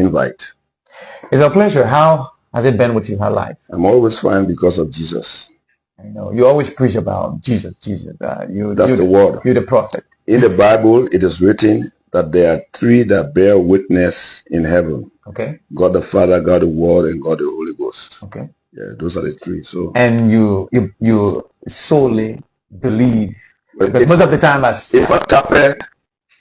invite. It's a pleasure. How has it been with you? How life? I'm always fine because of Jesus. I know you always preach about Jesus. That's the word. You're the prophet. In the Bible, it is written that there are three that bear witness in heaven. Okay. God the Father, God the Word, and God the Holy Ghost. Okay. Yeah, those are the three. So. And you solely believe. But most of the time, if a tapper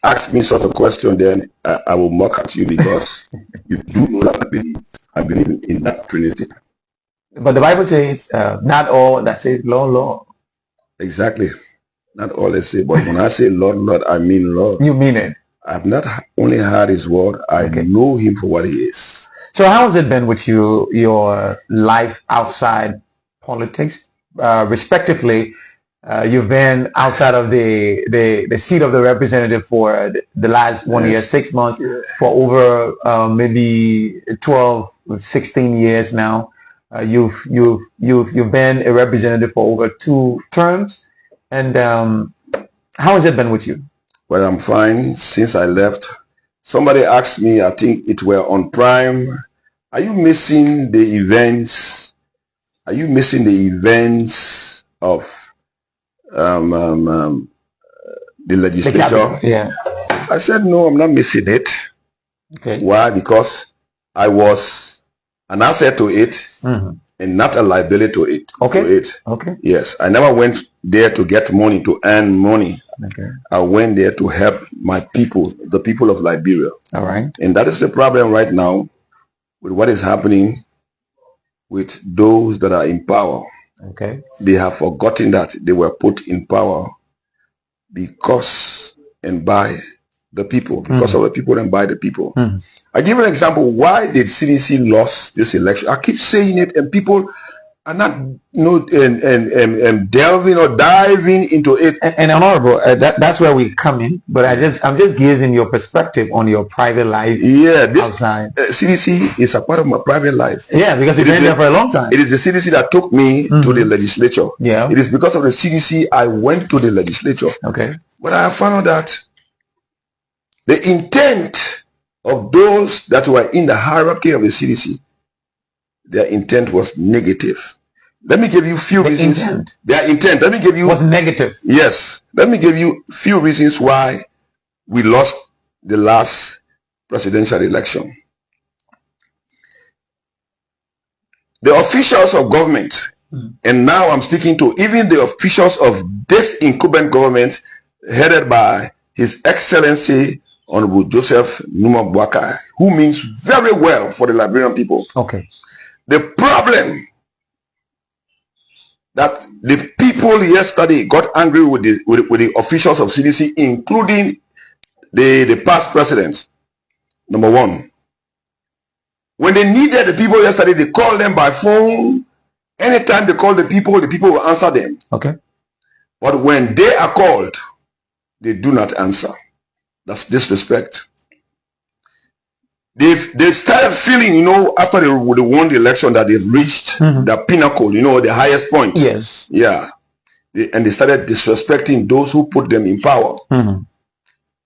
asks me such a question, then I will mock at you because you do know that I believe in that Trinity. But the Bible says, not all that says Lord, Lord. Exactly. Not all they say, but when I say Lord, Lord, I mean Lord. You mean it. I've not only heard his word, I know him for what he is. So how has it been with you, your life outside politics? Respectively, you've been outside of the seat of the representative for the last 1 year, 6 months, for over maybe 12, 16 years now. You've been a representative for over 2 terms. And how has it been with you? Well, I'm fine since I left. Somebody asked me, I think it were on Prime, are you missing the events? Are you missing the events of the legislature? Yeah. I said, no, I'm not missing it. Okay. Why? Because I was an asset to it and not a liability to it. Okay. Okay. Yes. I never went there to get money, to earn money. Okay. I went there to help my people, the people of Liberia. All right. And that is the problem right now with what is happening with those that are in power. Okay. They have forgotten that they were put in power because and by the people, because of the people and by the people. I give an example. Why did CDC lost this election? I keep saying it, and people are not delving or diving into it. And honorable, that's where we come in. But I'm just gazing your perspective on your private life. Yeah, this outside. CDC is a part of my private life. Yeah, because you've been there for a long time. It is the CDC that took me to the legislature. Yeah. It is because of the CDC I went to the legislature. Okay. But I found out that the intent of those that were in the hierarchy of the CDC, their intent was negative. Let me give you a few reasons. Their intent, let me give you... was negative. Yes. Let me give you a few reasons why we lost the last presidential election. The officials of government, and now I'm speaking to even the officials of this incumbent government headed by His Excellency Honorable Joseph Numa Boakai, who means very well for the Liberian people. Okay. The problem that the people yesterday got angry with the officials of CDC, including the past presidents. Number one, when they needed the people yesterday, they called them by phone. Anytime they call the people will answer them. Okay. But when they are called, they do not answer. That's disrespect. They started feeling, after they won the election, that they've reached the pinnacle, the highest point. Yes. Yeah. And they started disrespecting those who put them in power.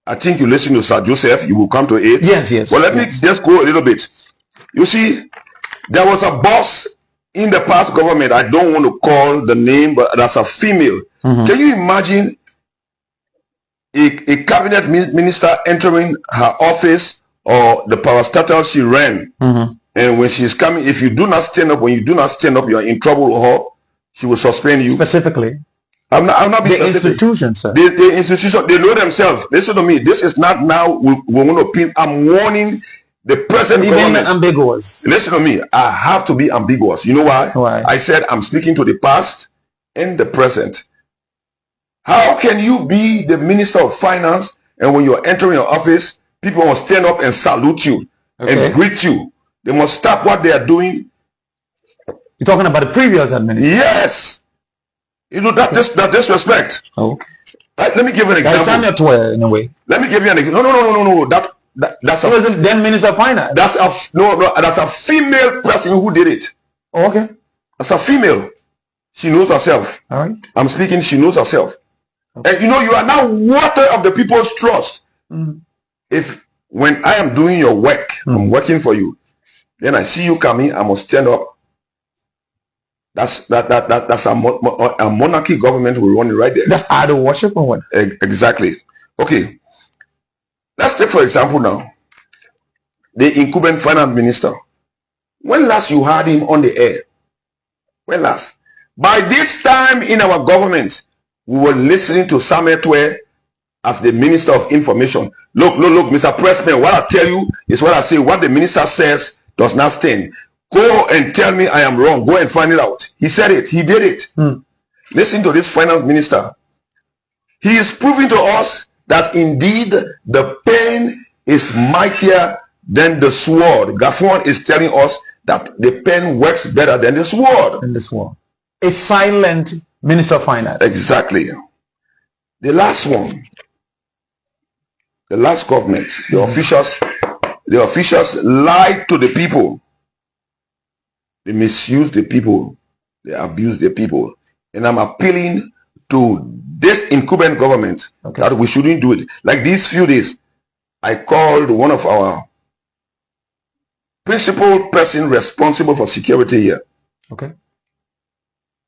I think you listen to Sir Joseph, you will come to it. Yes, yes. Well, let me just go a little bit. You see, there was a boss in the past government, I don't want to call the name, but that's a female. Can you imagine a cabinet minister entering her office or the parastatal she ran, and when she's coming, if you do not stand up, when you do not stand up, you are in trouble with her. She will suspend you. Specifically, I'm not being the specific. institution, sir. The institution, they know themselves. Listen to me. This is not now. We want to pin. I'm warning the present government. Ambiguous. Listen to me. I have to be ambiguous. You know why? Why? I said I'm speaking to the past and the present. How can you be the Minister of Finance and when you're entering your office, people must stand up and salute you and greet you? They must stop what they are doing. You're talking about the previous administration? Yes. That disrespect. Okay. Let me give an example. In a way. Let me give you an example. No. That's a then Minister of Finance. That's a female person who did it. Oh, okay. That's a female. She knows herself. All right. I'm speaking. She knows herself. Okay. And you are now water of the people's trust. If When I am doing your work, I'm working for you. Then I see you coming, I must stand up. That's a monarchy government will run it right there. That's idol worship or what? Exactly. Okay. Let's take for example now the incumbent finance minister. When last you had him on the air? When last? By this time in our government, we were listening to Samuel Twe as the Minister of Information. Look, Mr. President, what I tell you is what I say. What the minister says does not stand. Go and tell me I am wrong. Go and find it out. He said it. He did it. Listen to this finance minister. He is proving to us that indeed the pen is mightier than the sword. Gafon is telling us that the pen works better than the sword. A silent Minister of Finance. Exactly. The last one, the last government, the officials lied to the people. They misuse the people. They abuse the people. And I'm appealing to this incumbent government that we shouldn't do it. Like these few days, I called one of our principal person responsible for security here. Okay.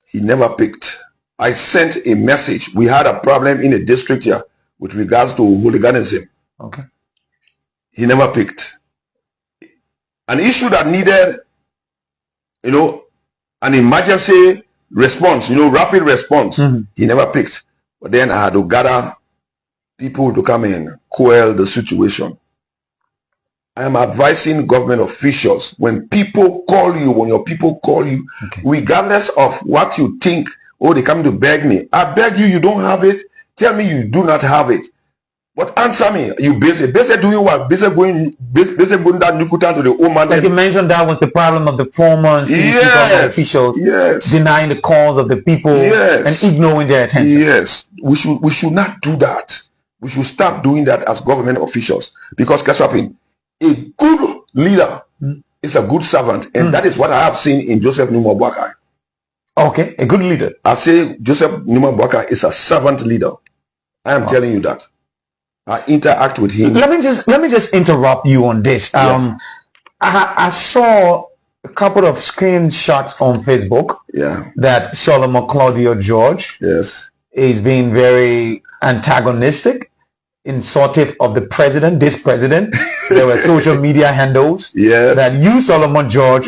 He never picked. I sent a message. We had a problem in a district here with regards to hooliganism. Okay. He never picked. An issue that needed, an emergency response, rapid response. He never picked. But then I had to gather people to come and quell the situation. I am advising government officials, when people call you, when your people call you, regardless of what you think, they come to beg me. I beg you, you don't have it. Tell me you do not have it. But answer me, you busy doing what? Busy going that Nukutan to the old man. Like you mentioned, that was the problem of the former government officials denying the cause of the people and ignoring their attention. Yes, we should not do that. We should stop doing that as government officials. Because guess what? A good leader is a good servant, and that is what I have seen in Joseph Numa Boakai. Okay, a good leader. I say Joseph Numa Boakai is a servant leader. I am telling you that. I interact with him. Let me just interrupt you on this. I saw a couple of screenshots on Facebook. That Solomon Claudio George is being very antagonistic, insultive of the president, this president. There were social media handles that you, Solomon George,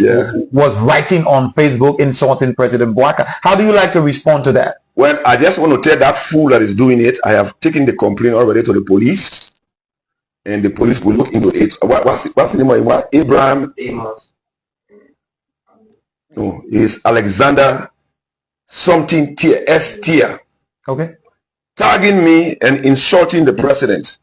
was writing on Facebook insulting President Boakai. How do you like to respond to that? Well, I just want to tell that fool that is doing it, I have taken the complaint already to the police, and the police will look into it. What's the name of it? Abraham? No, it's Alexander something tier, S tier. Okay. Tagging me and insulting the president.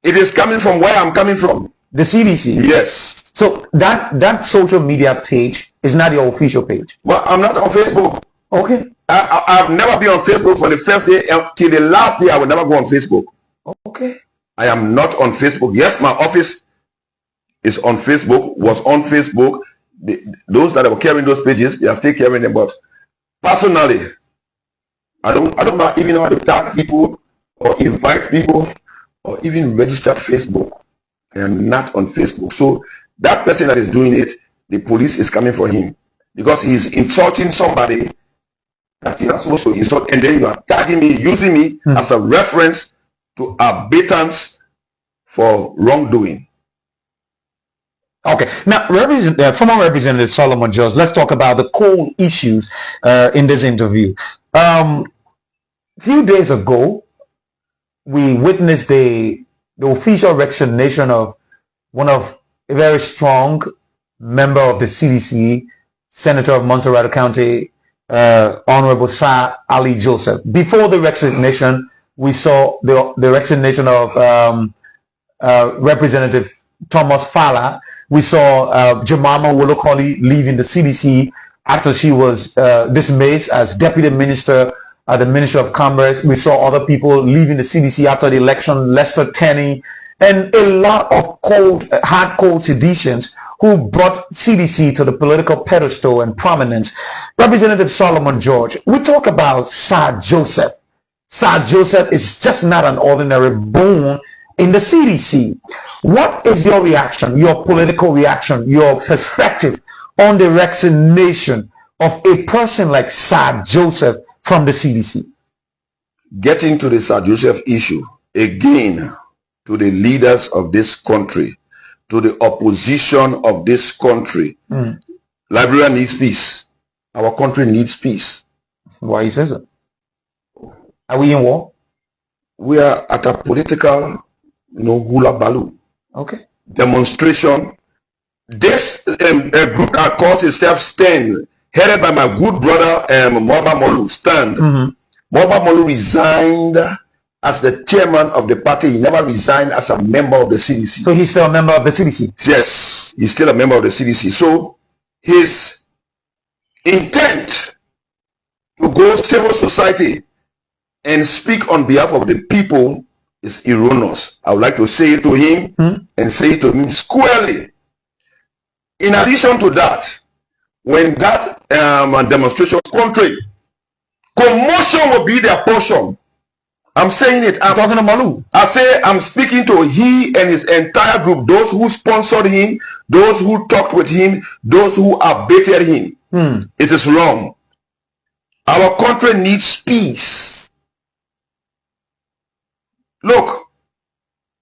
It is coming from where I'm coming from. The CDC? Yes. So that social media page is not your official page? Well, I'm not on Facebook. Okay. I've never been on Facebook from the first day till the last day. I will never go on Facebook. Okay. I am not on Facebook. Yes, my office is on Facebook, was on Facebook. Those that were carrying those pages, they are still carrying them. But personally, I don't even know how to tag people or invite people or even register Facebook. I am not on Facebook. So that person that is doing it, the police is coming for him because he's insulting somebody that you're not supposed to insult, and then you are tagging me, using me as a reference to abatements for wrongdoing. Okay. Now, former Representative Solomon George, let's talk about the core issues in this interview. A few days ago, we witnessed the official resignation of a very strong member of the CDC, Senator of Montserrat County, Honorable Sir Ali Joseph. Before the resignation, we saw the resignation of Representative Thomas Fala. We saw Jemima Wolokoli leaving the CDC after she was dismissed as Deputy Minister at the Ministry of Commerce. We saw other people leaving the CDC after the election, Lester Tenney, and a lot of hardcore seditions who brought CDC to the political pedestal and prominence. Representative Solomon George, we talk about Sir Joseph. Sir Joseph is just not an ordinary bone in the CDC. What is your reaction, your political reaction, your perspective on the vaccination of a person like Sir Joseph from the CDC? Getting to the Sir Joseph issue, again, to the leaders of this country, to the opposition of this country, Liberia needs peace. Our country needs peace. Why you say so? Are we in war? We are at a political, hula baloo. Okay. Demonstration. This group that calls itself Stand, headed by my good brother Moba Molu, Stand. Moba Molu resigned as the chairman of the party. He never resigned as a member of the CDC. So he's still a member of the CDC? Yes, he's still a member of the CDC. So his intent to go civil society and speak on behalf of the people is erroneous. I would like to say it to him and say it to him squarely. In addition to that, when that demonstration country, commotion will be their portion. I'm saying it. I'm talking to Malu. I say I'm speaking to he and his entire group, those who sponsored him, those who talked with him, those who abated him. It is wrong. Our country needs peace. Look,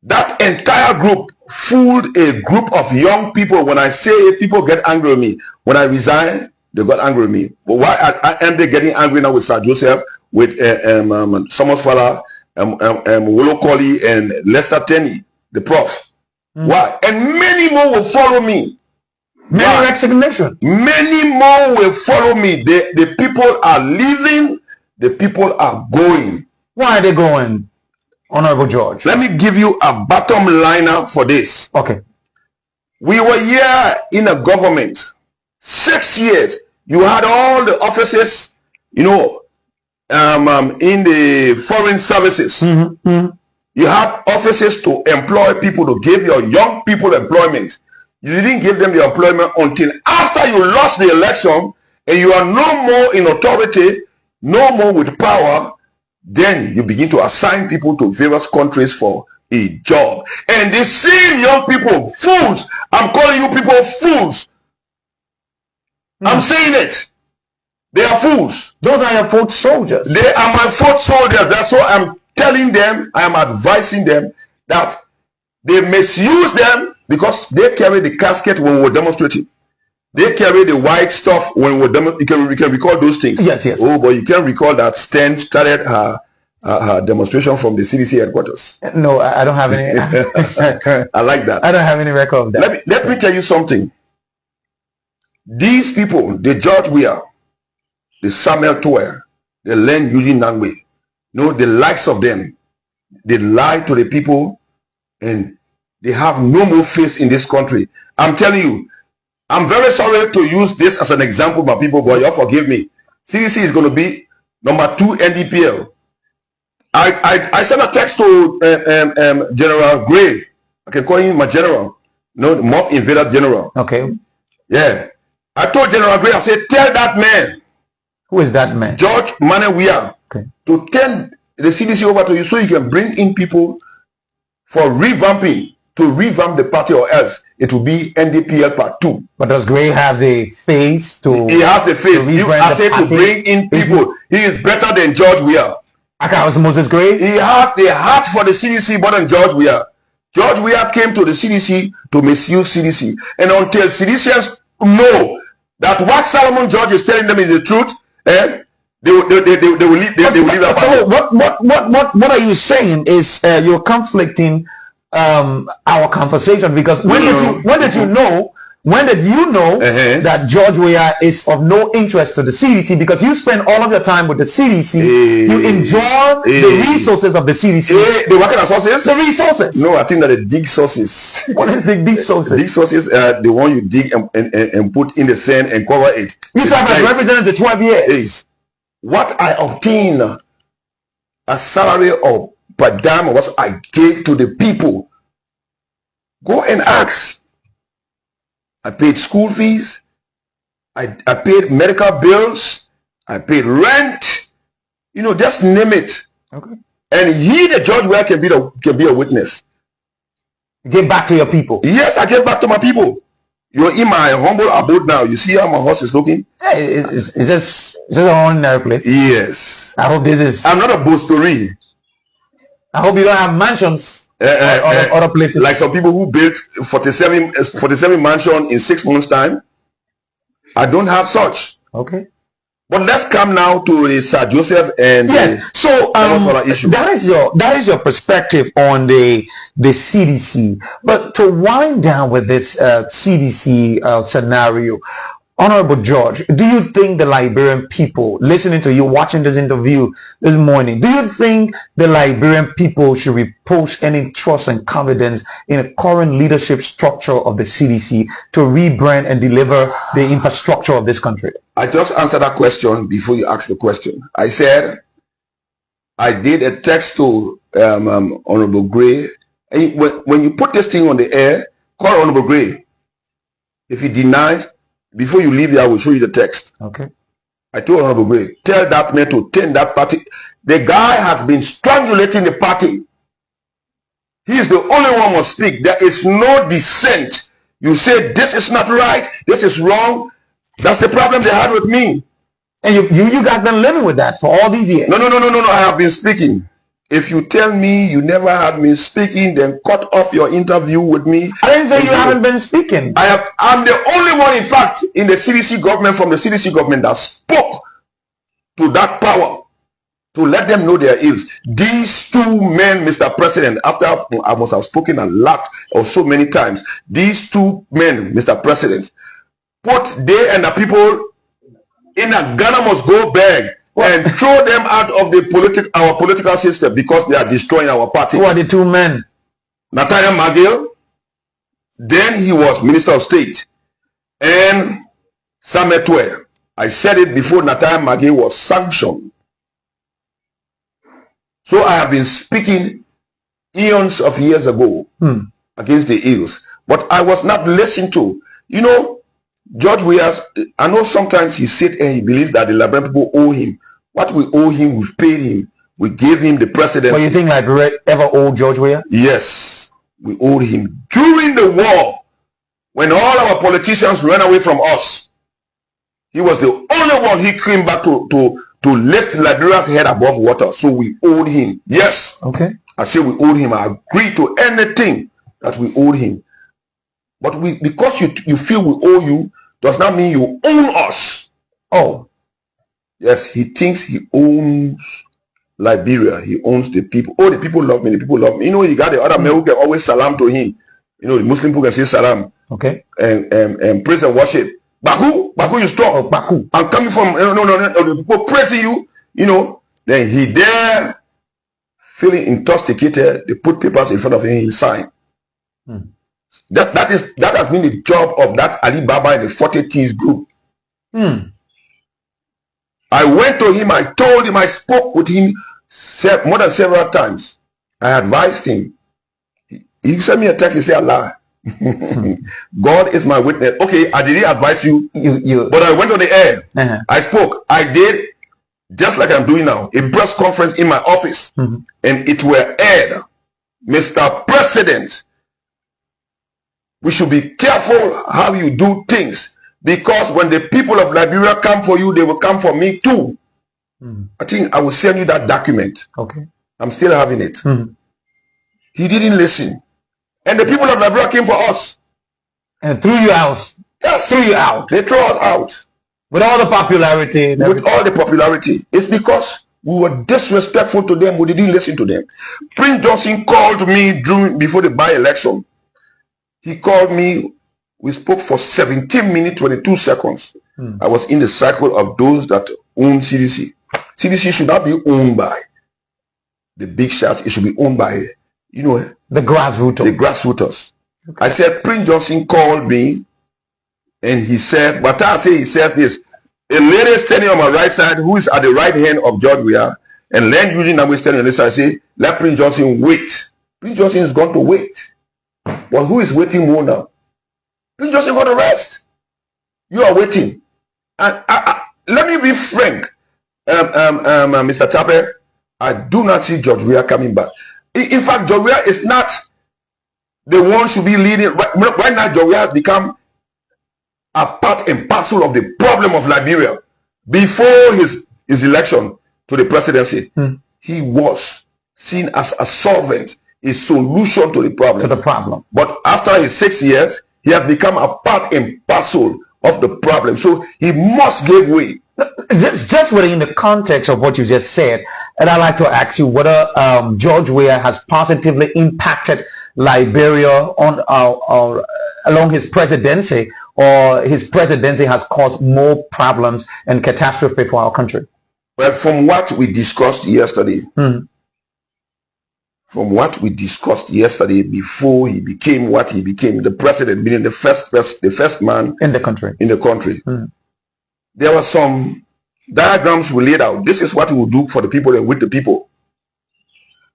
that entire group fooled a group of young people. When I say people get angry with me, when I resign, they got angry with me. But why am they getting angry now with Sir Joseph, with Thomas Fala, Wolo Colley, and Lester Tenney, the prof? Why? And many more will follow me. Many resignation. Many more will follow me. The people are leaving. The people are going. Why are they going, Honorable George? Let me give you a bottom liner for this. Okay. We were here in a government 6 years. You had all the offices, in the foreign services. You had offices to employ people, to give your young people employment. You didn't give them the employment until after you lost the election and you are no more in authority, no more with power. Then you begin to assign people to various countries for a job. And the same young people, fools. I'm calling you people fools. I'm saying it. They are fools. Those are your foot soldiers. They are my foot soldiers. That's why I'm telling them, I am advising them that they misuse them because they carry the casket when we're demonstrating. They carry the white stuff when we're demonstrating. You can recall those things. Yes, yes. Oh, but you can recall that Sten started her demonstration from the CDC headquarters. No, I don't have any. I like that. I don't have any record of that. Let me tell you something. These people, the George Weah, the Samuel Toer, the Len Eugene Nangwe, the likes of them, they lie to the people and they have no more face in this country. I'm telling you, I'm very sorry to use this as an example, my people, but you forgive me. CDC is going to be number 2 NDPL. I sent a text to General Gray. I can call him my general. The mob invader general. Okay. Yeah. I told General Gray, I said, tell that man. Who is that man? George Manewia. Okay. To turn the CDC over to you so you can bring in people for revamping, to revamp the party, or else it will be NDPL part 2. But does Gray have the face to... He has the face. I said to bring in people. He is better than George Weah. Was Moses Gray? He has the heart for the CDC more than George Weah. George Weah came to the CDC to misuse CDC. And until CDCians know that what Solomon George is telling them is the truth, they will leave that. So what are you saying is you're conflicting our conversation, because when did you know that George Weah is of no interest to the CDC? Because you spend all of your time with the CDC, you enjoy the resources of the CDC. The working sources? The resources. No, I think that the dig sources. What is the dig sources? Dig sources are the one you dig and put in the sand and cover it. You serve as representative 12 years. What I obtained a salary of per dime what I gave to the people. Go and ask. I paid school fees. I paid medical bills. I paid rent. Just name it. Okay. And he, the George Weah, can be a witness. Give back to your people. Yes, I gave back to my people. You're in my humble abode now. You see how my horse is looking? Hey, it's just an ordinary place. Yes. I hope this is. I'm not a boastery. I hope you don't have mansions or other places. Like some people who built 47 mansion in 6 months' time. I don't have such. Okay. But let's come now to Sir Joseph and yes. So that is your perspective on the CDC. But to wind down with this CDC scenario, Honorable George, do you think the Liberian people, listening to you, watching this interview this morning, do you think the Liberian people should repose any trust and confidence in the current leadership structure of the CDC to rebrand and deliver the infrastructure of this country? I just answered that question before you asked the question. I said, I did a text to Honorable Gray. And when you put this thing on the air, call Honorable Gray. If he denies, before you leave here, I will show you the text. Okay. I told Honorable Gray, tell that man to tend that party. The guy has been strangulating the party. He is the only one who must speak. There is no dissent. You say this is not right, this is wrong. That's the problem they had with me. And you guys been living with that for all these years. No. I have been speaking. If you tell me you never had me speaking, then cut off your interview with me. I didn't say you haven't been speaking. I'm the only one, in fact, in the CDC government, from the CDC government, that spoke to that power to let them know their ills. These two men, Mr. President, after I must have spoken a lot or so many times, these two men, Mr. President, put they and the people in a Ghana must go bag and throw them out of the our political system because they are destroying our party. Who are the two men? Nathaniel McGill, then he was Minister of State, and Samuel Twe. I said it before Nathaniel McGill was sanctioned. So I have been speaking eons of years ago against the ills, but I was not listened to. You know, George Weahs, I know sometimes he said and he believes that the Liberian people owe him. What we owe him, we've paid him. We gave him the presidency. But you think Liberia ever owed George Weah? Yes, we owed him. During the war, when all our politicians ran away from us, he was the only one he came back to lift Liberia's head above water. So we owed him. Yes. Okay. I say we owed him. I agree to anything that we owed him. But because you feel we owe you, does not mean you own us. Oh. Yes, he thinks he owns Liberia. He owns the people. Oh, the people love me. The people love me. You know, you got the other men who can always salam to him. You know, the Muslim people can say salam. Okay. And praise and worship. Baku, you stop. Oh, Baku. I'm coming from, no, the people praising you, you know. Then he there, feeling intoxicated, they put papers in front of him, he signed. That has been the job of that Alibaba and the 40 Thieves group. I went to him, I told him, I spoke with him more than several times. I advised him. He sent me a text, he said, Allah, God is my witness. Okay, I didn't advise you, but I went on the air. I spoke. I did, just like I'm doing now, a press conference in my office, and it were aired. Mr. President, we should be careful how you do things. Because when the people of Liberia come for you, they will come for me too. I think I will send you that document. Okay. I'm still having it. He didn't listen. And the people of Liberia came for us. And threw you out. Yes. Threw you out. They threw us out. With all the popularity. With all the popularity. It's because we were disrespectful to them. We didn't listen to them. Prince Johnson called me before the by-election. He called me. We spoke for 17 minutes, 22 seconds. I was in the cycle of those that own CDC. CDC should not be owned by the big shots. It should be owned by, you know, the grassroots. The grassroots. Okay. I said, Prince Johnson called me and he said, but I say he says this, a lady standing on my right side who is at the right hand of George Weah and land using that way standing on this side, I say, let Prince Johnson wait. Prince Johnson is going to wait. But who is waiting more now? Prince Johnson got to rest. You are waiting. And let me be frank, Mr. Tape, I do not see George Weah coming back. In fact, George Weah is not the one should be leading. Right now, Joe has become a part and parcel of the problem of Liberia. Before his election to the presidency, he was seen as a solvent, a solution to the problem. But after his 6 years, he has become a part and parcel of the problem. So he must give way. Just within the context of what you just said, and I'd like to ask you whether George Weah has positively impacted Liberia on along his presidency, or his presidency has caused more problems and catastrophe for our country. Well, from what we discussed yesterday, before he became what he became, the president, meaning the first man in the country, there were some diagrams we laid out. This is what we will do for the people and with the people.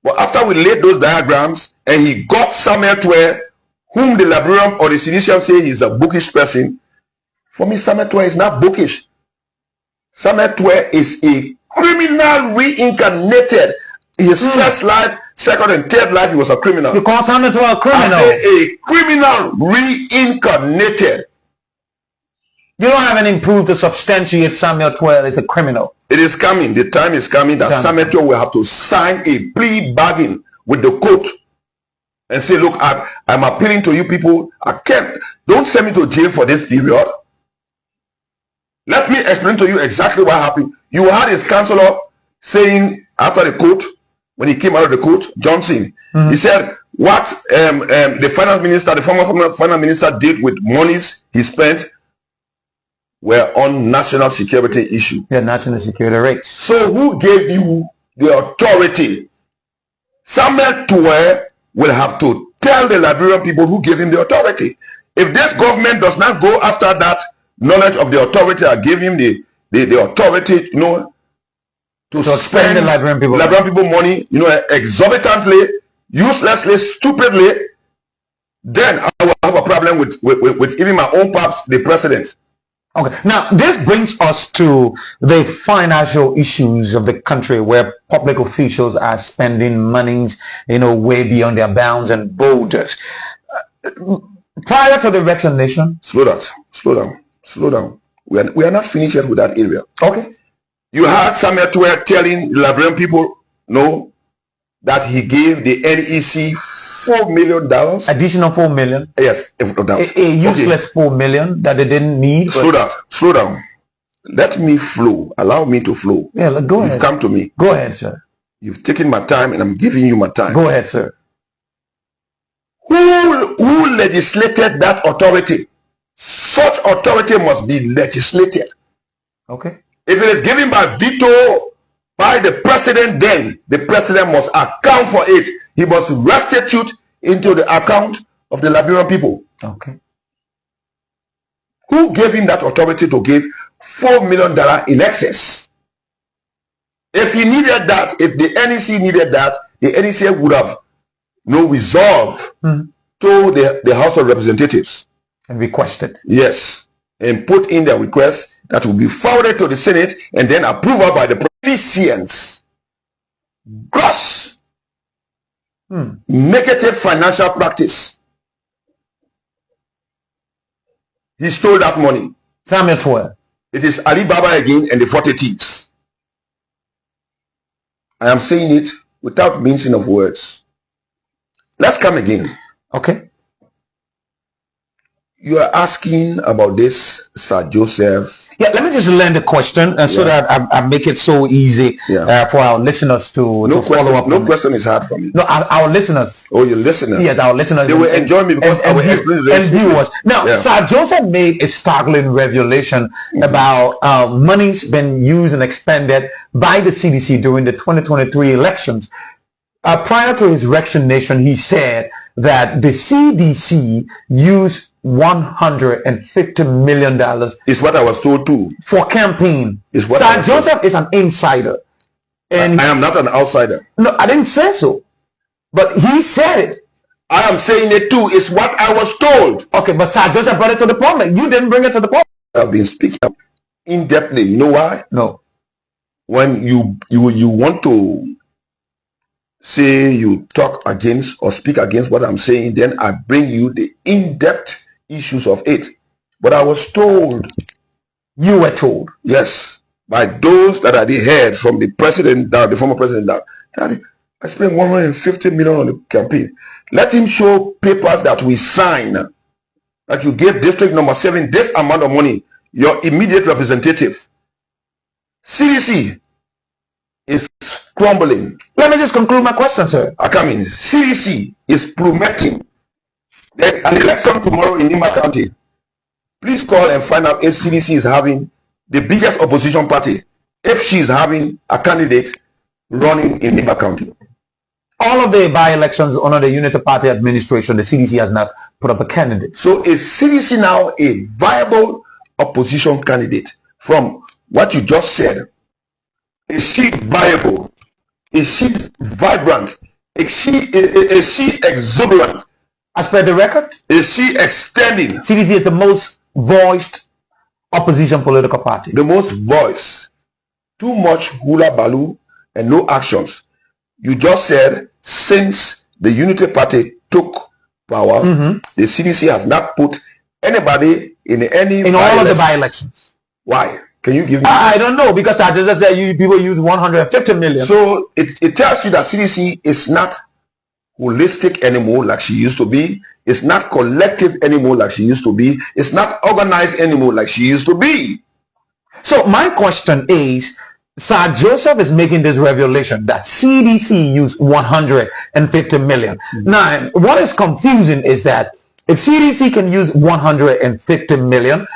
But after we laid those diagrams, and he got Samuel Twere, whom the Liberian or the Clinicians say he's a bookish person, for me, Samuel Twere is not bookish. Samuel Twere is a criminal reincarnated. His first life, second and third life, he was a criminal. You call Samuel Twere a criminal? I say a criminal reincarnated. You don't have any proof to substantiate Samuel Twere is a criminal. It is coming. The time is coming that Samuel Twere will have to sign a plea bargain with the court and say, look, I'm appealing to you people. Don't send me to jail for this period. Let me explain to you exactly what happened. You had his counselor saying after the court, when he came out of the court, Johnson, he said what the former finance minister did with monies he spent were on national security issue. Yeah, national security rates. So who gave you the authority? Samuel Twere will have to tell the Liberian people who gave him the authority. If this government does not go after that knowledge of the authority, or give him the authority, to spend the Liberian people money, exorbitantly, uselessly, stupidly, then I will have a problem with even my own paps, the president. Okay, now this brings us to the financial issues of the country, where public officials are spending monies, way beyond their bounds and borders. Prior to the vaccination, slow down. We are not finished yet with that area. Okay. You heard Samuel Twere telling the Liberian people, that he gave the NEC $4 million. Additional $4 million. Yes, a useless $4 million that they didn't need. Slow down. Let me flow. Allow me to flow. Yeah, go ahead. You've come to me. Go ahead, sir. You've taken my time, and I'm giving you my time. Go ahead, sir. Who legislated that authority? Such authority must be legislated. Okay. If it is given by veto by the president, then the president must account for it. He must restitute into the account of the Liberian people. Okay. Who gave him that authority to give $4 million in excess? If he needed that, if the NEC needed that, the NEC would have resolved to the House of Representatives. And requested. Yes. And put in their request that will be forwarded to the Senate and then approval by the politicians. Gross negative financial practice. He stole that money. Samuel Twere. It is Alibaba again and the 40 thieves. I am saying it without mincing of words. Let's come again. Okay. You are asking about this, Sir Joseph. Yeah, let me just land the question so that I make it so easy for our listeners to follow up. No question is hard for me. No, our listeners. Oh, your listeners. Yes, our listeners. They will enjoy me because I will explain and viewers. Now, Sir Joseph made a startling revelation about money's been used and expended by the CDC during the 2023 elections. Prior to his resignation, he said that the CDC used $150 million is what I was told too for campaign. Sir Joseph is an insider, and I am not an outsider. No, I didn't say so, but he said it. I am saying it too. It's what I was told. Okay, but Sir Joseph brought it to the public. You didn't bring it to the public. I've been speaking in depthly. You know why? No. When you want to say you talk against or speak against what I'm saying, then I bring you the in-depth issues of it. But I was told, You were told. yes, by those that are the head from the president down, the former president down, that I spent 150 million on the campaign. Let him show papers that we sign that you gave district number 7 this amount of money, your immediate representative. CDC is crumbling. Let me just conclude my question, sir. I come in. CDC is plummeting. There's an election tomorrow in Nimba County. Please call and find out if CDC is having the biggest opposition party, if she is having a candidate running in Nimba County. All of the by-elections under the Unity Party administration, the CDC has not put up a candidate. So is CDC now a viable opposition candidate? From what you just said, is she viable? Is she vibrant? Is she exuberant? As per the record, Is she extending? CDC is the most voiced opposition political party. The most voice. Too much hula baloo and no actions. You just said since the Unity Party took power, the CDC has not put anybody in all of the by-elections. Why? Can you give me? I don't know, because I just said people use 150 million. So it tells you that CDC is not holistic anymore like she used to be. It's not collective anymore like she used to be. It's not organized anymore like she used to be. So my question is, Sir Joseph is making this revelation that CDC used 150 million. Now, what is confusing is that if CDC can use 150 million,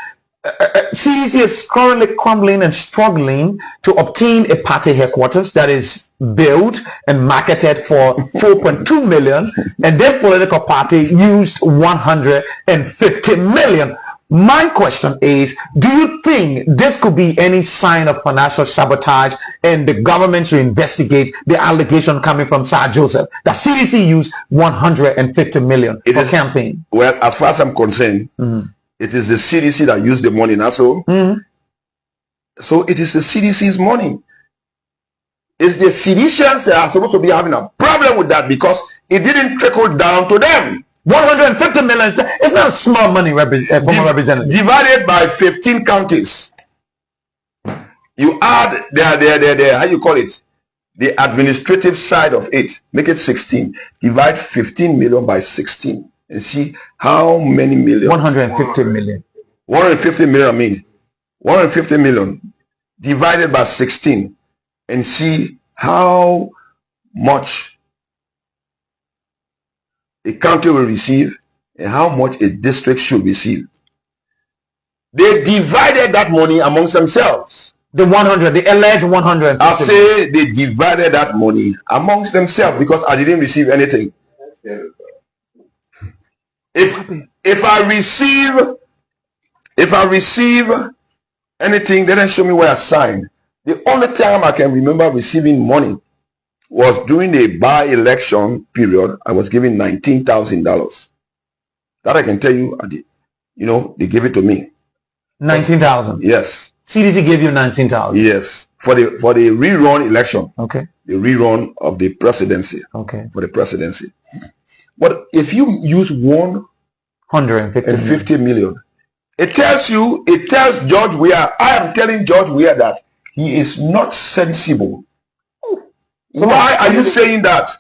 CDC is currently crumbling and struggling to obtain a party headquarters that is built and marketed for 4.2 million, and this political party used 150 million. My question is, do you think this could be any sign of financial sabotage and the government should investigate the allegation coming from Sir Joseph that CDC used 150 million for campaign? Well, as far as I'm concerned, it is the CDC that used the money, not so. So it is the CDC's money. It's the CDCians that are supposed to be having a problem with that because it didn't trickle down to them. 150 million, it's not a small money, former representative. Divided by 15 counties. You add how you call it, the administrative side of it, make it 16. Divide 15 million by 16 and see how many million. 150 million. 150 million, I mean. 150 million divided by 16 and see how much a county will receive and how much a district should receive. They divided that money amongst themselves. The alleged 150. I say they divided that money amongst themselves because I didn't receive anything. If I receive anything, they didn't show me where I signed. The only time I can remember receiving money was during the by-election period. I was given $19,000. That I can tell you, they gave it to me. 19,000. Yes. CDC gave you 19,000. Yes, for the rerun election. Okay. The rerun of the presidency. Okay. For the presidency. But if you use 150 million, it tells George Weah. I am telling George Weah that he is not sensible. So why are you saying that?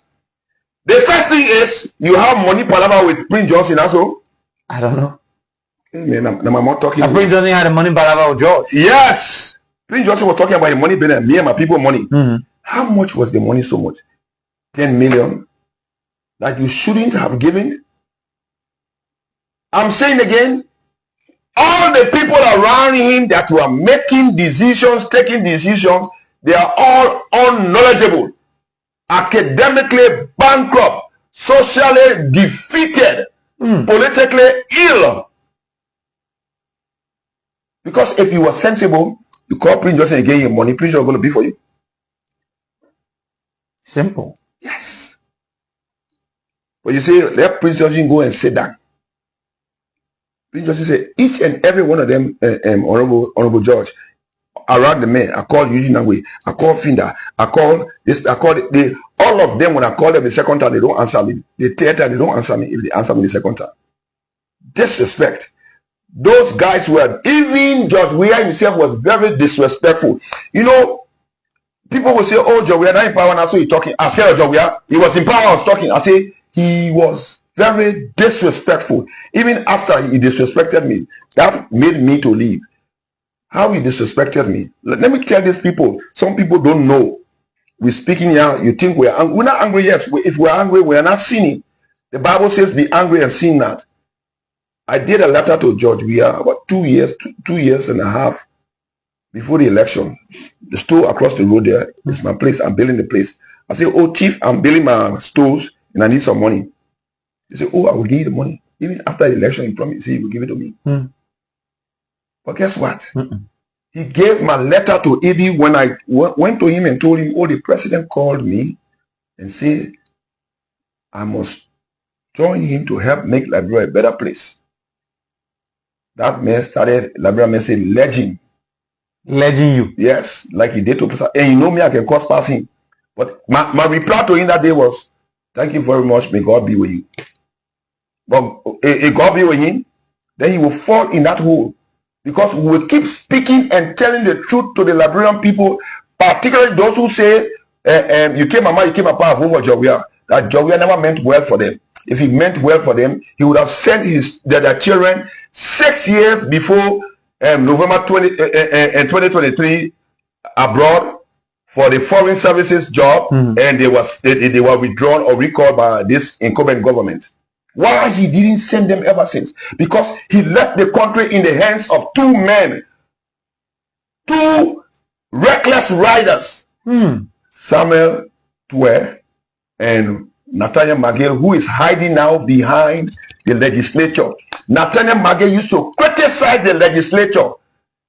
The first thing is you have money palaver with Prince Johnson also. I don't know. Hey man, I'm not talking. Prince Johnson had a money palaver with George. Yes. Prince Johnson was talking about the money being me and my people money. How much was the money so much? 10 million that you shouldn't have given. I'm saying again, all the people around him that were making decisions, taking decisions, they are all unknowledgeable, academically bankrupt, socially defeated, politically ill. Because if you were sensible, you call Prince Johnson and give him money, Prince Johnson is going to be for you. Simple. Yes. But you say, let Prince Johnson go and sit down. Prince Johnson said, each and every one of them, Honorable George, around the men. I called Eugene Nangwe. I called Finda. I called this. I called all of them. When I call them the second time, they don't answer me. The third time, they don't answer me. If they answer me the second time, disrespect. Those guys were, even George Weah himself was very disrespectful. You know, people will say, oh, George Weah not in power now, so he's talking. I scared of George Weah. He was in power, I was talking. I say he was very disrespectful. Even after he disrespected me, that made me to leave. How he disrespected me. Let me tell these people, some people don't know. We're speaking here, you think we're angry. We're not angry, yes. If we're angry, we're not sinning. The Bible says be angry and sin not. I did a letter to George Weah about 2 years and a half before the election. The store across the road there is my place. I'm building the place. I say, oh, chief, I'm building my stores and I need some money. He said, oh, I will give you the money. Even after the election, he promised he will give it to me. But guess what? He gave my letter to Ibi. When I went to him and told him, oh, the president called me and said, I must join him to help make Liberia a better place. That man started, Liberia man said, legend. Legend you. Yes, like he did to Professor. And you know me, I can cross pass him. But my reply to him that day was, thank you very much, may God be with you. But if God be with him, then he will fall in that hole. Because we will keep speaking and telling the truth to the Liberian people, particularly those who say, you came apart over George Weah, that George Weah never meant well for them. If he meant well for them, he would have sent their children 6 years before November 2023 abroad for the foreign services job, and they were withdrawn or recalled by this incumbent government. Why he didn't send them ever since? Because he left the country in the hands of two men, two reckless riders, Samuel Twe and Nathaniel Magel, who is hiding now behind the legislature. Nathaniel Magel used to criticize the legislature,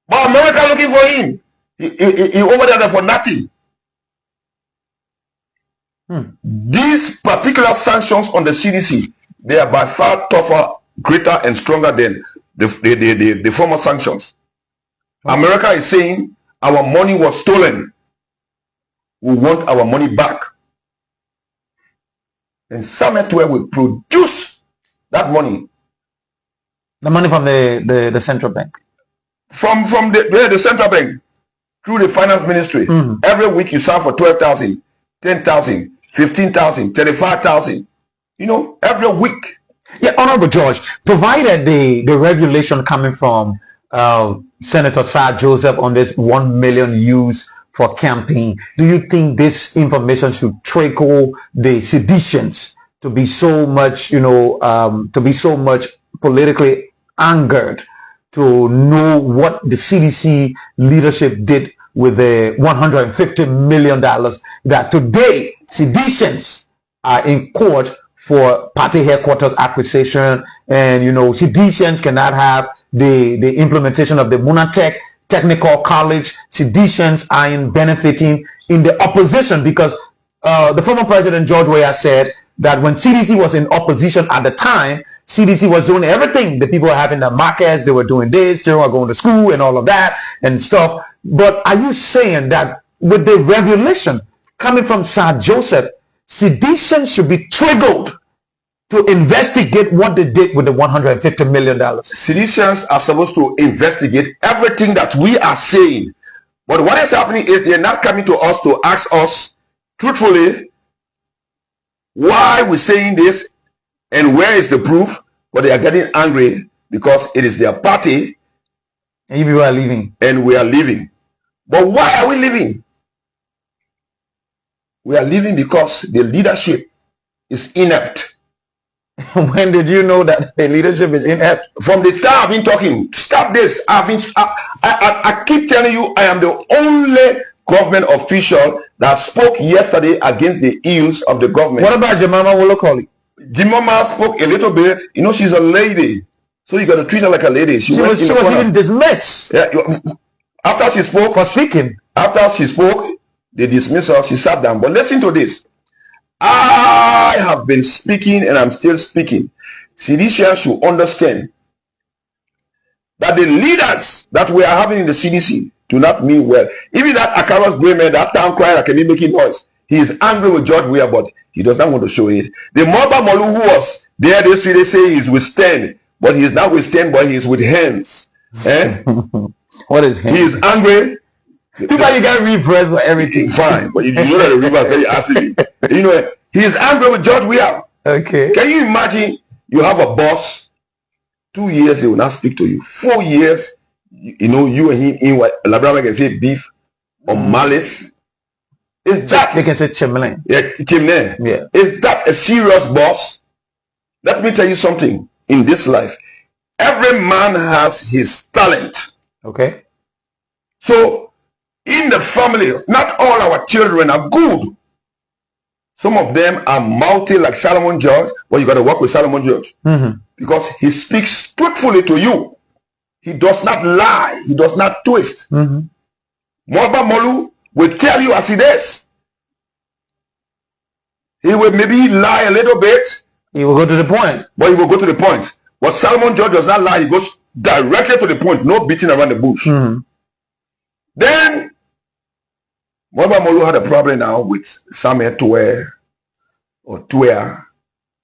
but America looking for him. He over there for nothing. These particular sanctions on the CDC, they are by far tougher, greater, and stronger than the former sanctions. America is saying our money was stolen. We want our money back. And somewhere will produce that money. The money from the central bank. From the central bank through the finance ministry. Every week you sign for 12,000, 10,000, 15,000, 35,000. You know, every week. Yeah, Honorable George, provided the regulation coming from Senator Sir Joseph on this 1 million used for campaign, do you think this information should trickle the seditions to be so much, politically angered to know what the CDC leadership did with the $150 million that today seditions are in court for party headquarters acquisition, and seditions cannot have the implementation of the Munatech Technical College. Seditions are in benefiting in the opposition because the former president George Weah said that when CDC was in opposition at the time, CDC was doing everything. The people were having the markets, they were doing this, they were going to school and all of that and stuff. But are you saying that with the regulation coming from Sir Joseph, sedition should be triggered to investigate what they did with the $150 million? Seditions are supposed to investigate everything that we are saying. But what is happening is they're not coming to us to ask us truthfully why we're saying this and where is the proof, but they are getting angry because it is their party. And you people are leaving. And we are leaving. But why are we leaving? We are leaving because the leadership is inept. When did you know that the leadership is inept? From the time I've been talking, stop this. I keep telling you, I am the only government official that spoke yesterday against the ills of the government. What about Jemima Wolokoli? Jemima spoke a little bit. She's a lady, so you got to treat her like a lady. She was even dismissed. Yeah, after she spoke for speaking. After she spoke, they dismissed her. She sat down. But listen to this. I have been speaking and I'm still speaking. CDC should understand that the leaders that we are having in the CDC, do not mean well. Even that Akaros Gray man, that town crier that can be making noise, he is angry with George Weah, but he does not want to show it. The Moba Molu who was there this week, they say he's with Sten, but he is not with Sten, but he is with hands. Eh? What is hands? He is angry. Too bad you got repressed for everything. Fine, but you know that the river is very acidic. You know, he is angry with George Weah. Okay. Can you imagine you have a boss, 2 years he will not speak to you, 4 years, you know, you and him in what Labrador can say beef or malice. Is that they can say chimney? Yeah, chimney. Yeah. Is that a serious boss? Let me tell you something in this life. Every man has his talent. Okay. So in the family, not all our children are good. Some of them are mouthy like Solomon George, but you got to work with Solomon George because he speaks truthfully to you. He does not lie. He does not twist. Moba Molu will tell you as it is. He will maybe lie a little bit. He will go to the point. But he will go to the point. But Solomon George does not lie. He goes directly to the point. No beating around the bush. Then Moba Molu had a problem now with Samuel Tuer or Tuer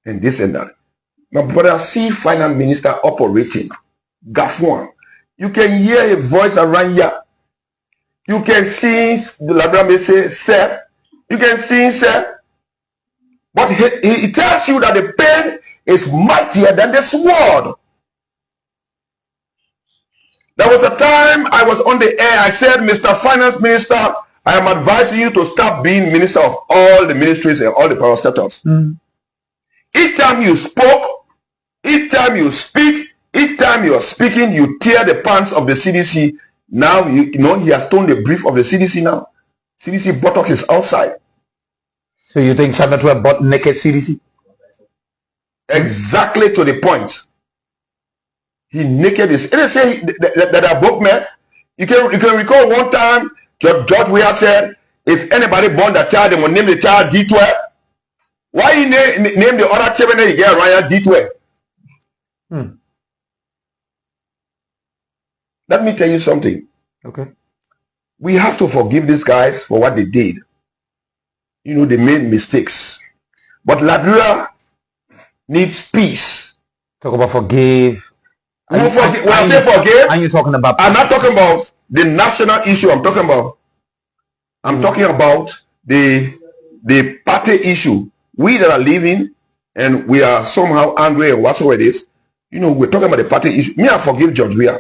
and this and that. My brother, see finance minister operating. Gafuan. You can hear a voice around here. You can see the Labrador say, sir. You can see, sir. But he tells you that the pain is mightier than the sword. There was a time I was on the air. I said, Mr. Finance Minister, I am advising you to stop being minister of all the ministries and all the parastatals. Each time you spoke, each time you speak, each time you are speaking, you tear the pants of the CDC. Now, you know, he has torn the brief of the CDC now. CDC buttocks is outside. So you think Samuel Tuer bought naked CDC? Exactly to the point. He naked is. They say that are book man. You can recall one time George Weah said, if anybody born that child, they will name the child D12. Why you name the other children that you get around D12? Let me tell you something. Okay. We have to forgive these guys for what they did. You know, they made mistakes. But Liberia needs peace. Talk about forgive. When I say forgive, are you talking about? I'm not talking about the national issue. I'm talking about the party issue. We that are living and we are somehow angry or whatsoever it is, you know, we're talking about the party issue. Me, I forgive George Weah.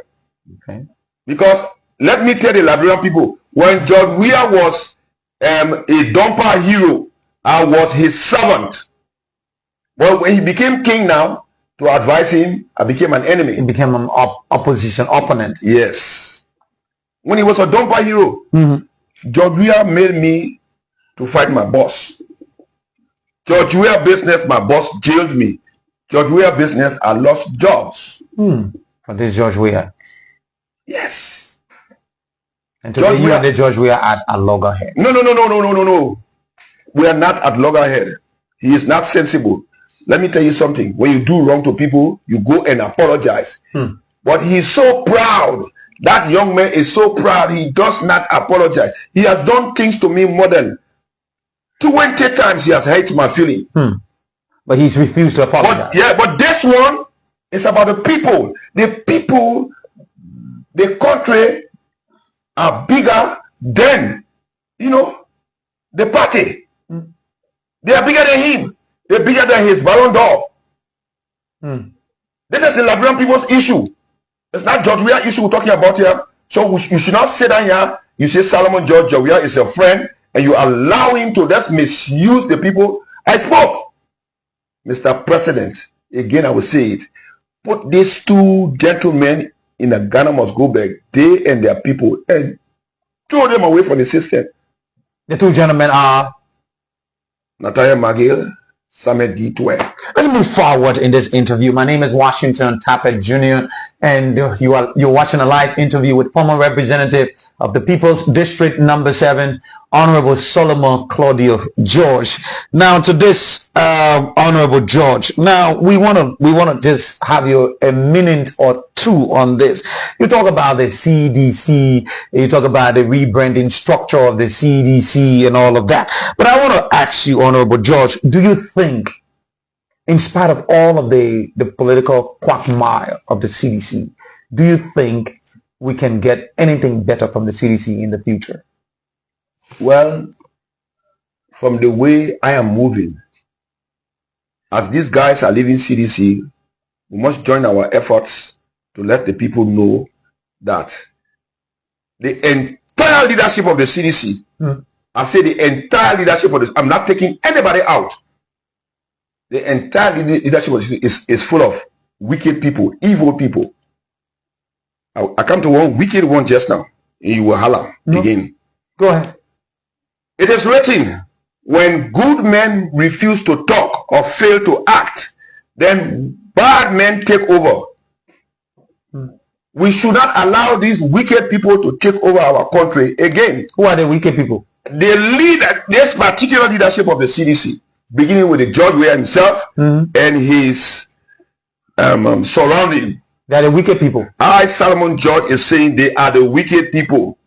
Okay. Because let me tell the Liberian people, when George Weah was a dumper hero, I was his servant. But when he became king now, to advise him, I became an enemy. He became an opposition opponent. Yes. When he was a dumper hero, George Weah made me to fight my boss. George Weah business, my boss jailed me. George Weah business, I lost jobs. For this George Weah. Yes. And today you and the George Weah at loggerhead. No. We are not at loggerhead. He is not sensible. Let me tell you something. When you do wrong to people, you go and apologize. But he's so proud. That young man is so proud. He does not apologize. He has done things to me more than 20 times. He has hurt my feeling. But he's refused to apologize. But this one is about the people. The people, the country are bigger than, you know, the party. They are bigger than him. They're bigger than his Ballon d'Or. This is the Liberian people's issue. It's not George Weah issue we're talking about here. So you should not sit down here. You say Solomon George Weah is your friend and you allow him to just misuse the people. I spoke. Mr. President, again I will say it. Put these two gentlemen in a Ghana must go back, they and their people, and throw them away from the system. The two gentlemen are Natalia McGill, Samuel D. Tuer. Let's move forward in this interview. My name is Washington Tappet Jr. and you're watching a live interview with former representative of the People's District Number 7 Honorable Solomon Claudio George. Now to this Honorable George. Now we want to just have you a minute or two on this. You talk about the CDC, you talk about the rebranding structure of the CDC and all of that. But I want to ask you, Honorable George, do you think, in spite of all of the political quagmire of the CDC, do you think we can get anything better from the CDC in the future? Well, from the way I am moving, as these guys are leaving CDC, we must join our efforts to let the people know that the entire leadership of the CDC, I say the entire leadership of this, I'm not taking anybody out. The entire leadership of this is full of wicked people, evil people. I come to one wicked one just now. You will holler again. Go ahead. It is written, when good men refuse to talk or fail to act, then bad men take over. We should not allow these wicked people to take over our country again. Who are the wicked people? They lead this particular leadership of the CDC, beginning with the George Weah himself and his surrounding. They are the wicked people. I, Solomon George, is saying they are the wicked people.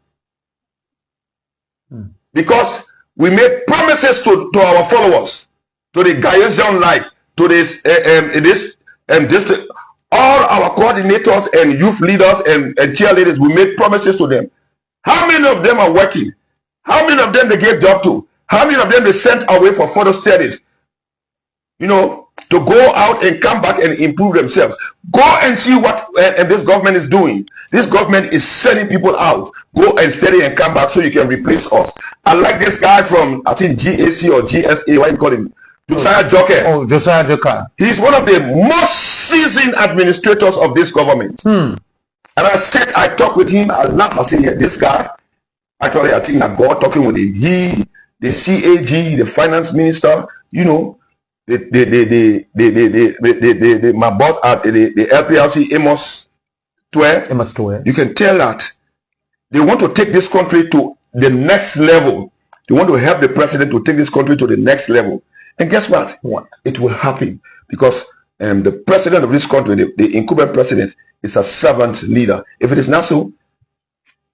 Because we made promises to our followers, to the Ghanaian life, to this all our coordinators and youth leaders and cheerleaders, we made promises to them. How many of them are working? How many of them they gave job to? How many of them they sent away for further studies? You know, to go out and come back and improve themselves. Go and see what this government is doing. This government is sending people out. Go and study and come back so you can replace us. I like this guy from, I think, GAC or GSA, what you call him? Josiah Joker. Oh, Josiah Joker. He's one of the most seasoned administrators of this government. And I said, I talked with him, I laughed, I said, yeah, this guy, actually, I think that God talking with him. He, the CAG, the finance minister, you know, my boss at the LPLC, Amos 12. You can tell that they want to take this country to the next level. They want to help the president to take this country to the next level. And guess what? It will happen because the president of this country, the incumbent president, is a servant leader. If it is not so,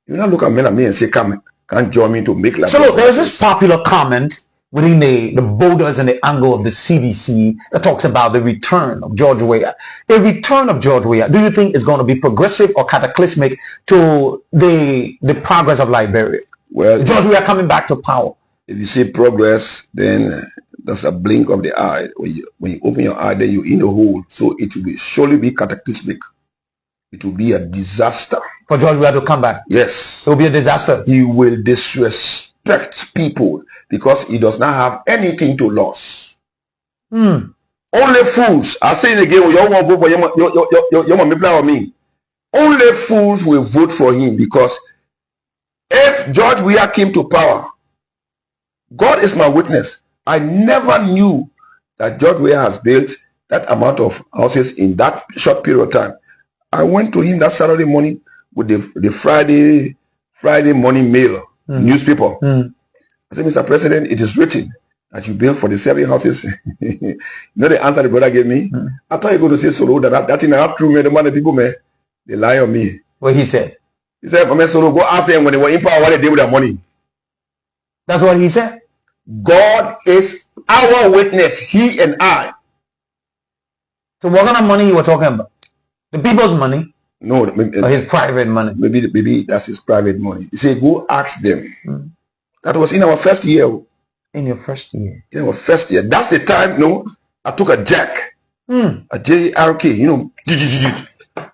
you not look at men and me and say, come, can't join me to make like. So look, there's this popular comment within the borders and the angle of the CDC that talks about the return of George Weah. A return of George Weah, do you think is going to be progressive or cataclysmic to the progress of Liberia? Well, George Weah coming back to power. If you see progress, then that's a blink of the eye. When you open your eye, then you're in the hole. So it will surely be cataclysmic. It will be a disaster. For George Weah to come back? Yes. It will be a disaster. He will disrespect people because he does not have anything to lose. Only fools, I say it again, you won't vote for him. Only fools will vote for him because if George Weah came to power, God is my witness, I never knew that George Weah has built that amount of houses in that short period of time. I went to him that Saturday morning with the Friday morning mail newspaper. I said, Mr. President, it is written that you built 47 houses. You know the answer the brother gave me? I thought you were going to say Solo, that thing I have true, man. The man, the people, man, they lie on me. What he said? He said, for me, Solo, go ask them when they were in power what they did with their money. That's what he said? God is our witness, he and I. So what kind of money you were talking about? The people's money? No. Or his private money? Maybe that's his private money. He said, go ask them. That was in our first year. In your first year? In our first year. That's the time, I took a jack. A JRK,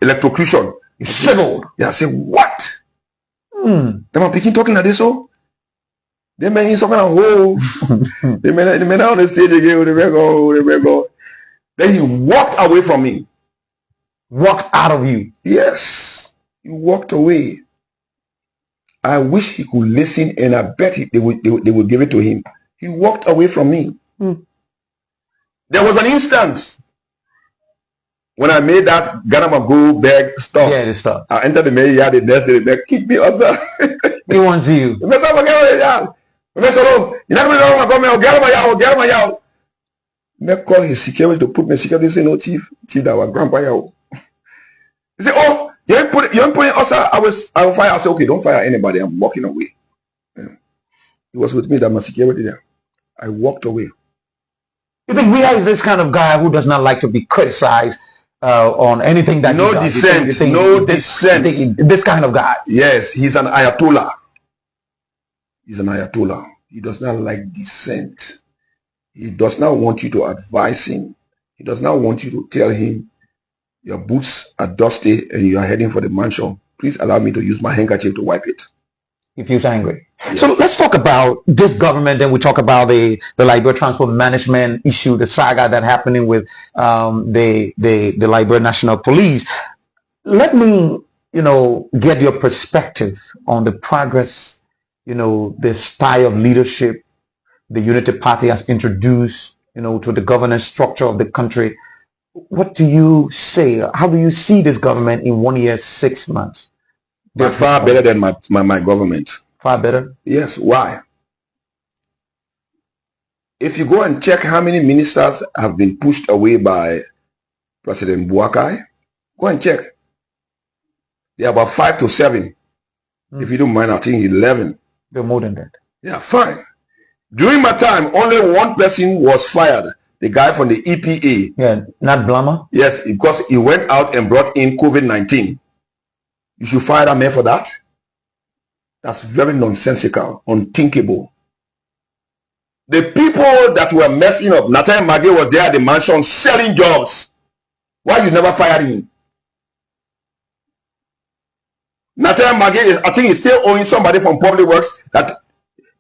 electrocution. You shivered. Yeah, I said, what? Then I'm picking talking like this, oh? They man he's talking a whole. They man on the stage again with the record. Then he walked away from me. Walked out of you? Yes. He walked away. I wish he could listen, and I bet they would give it to him. He walked away from me. There was an instance when I made that Ghana go bag stuff. Yeah, the stuff. I entered the mail yard, the next day, they kicked me outside. They want to see you. You're not going to government, get my out. Me call his security to put me security. Say, no, chief, that was grandpa. He said, oh, you ain't putting us out. I will fire. I said, okay, don't fire anybody. I'm walking away. Yeah. It was with me that my security there. I walked away. You think Weah is this kind of guy who does not like to be criticized on anything that no he does? Dissent, dissent. This kind of guy. Yes, he's an Ayatollah. He's an Ayatollah. He does not like dissent. He does not want you to advise him. He does not want you to tell him your boots are dusty and you are heading for the mansion. Please allow me to use my handkerchief to wipe it. He feels angry. Yes. So let's talk about this government. Then we talk about the Liberia Transport Management issue, the saga that happening with the Liberia National Police. Let me, get your perspective on the progress, the style of leadership the Unity Party has introduced, to the governance structure of the country. What do you say? How do you see this government in 1 year, 6 months? They're far better than my government. Far better? Yes. Why? If you go and check how many ministers have been pushed away by President Boakai, go and check. They're about 5 to 7. If you don't mind, I think 11. They're more than that. Yeah, fine. During my time, only one person was fired. The guy from the EPA. Yeah, not Blama? Yes, because he went out and brought in COVID-19. You should fire that man for that? That's very nonsensical, unthinkable. The people that were messing up, Nathaniel Maggie was there at the mansion selling jobs. Why you never fired him? Nathaniel Maggie, I think he's still owing somebody from Public Works that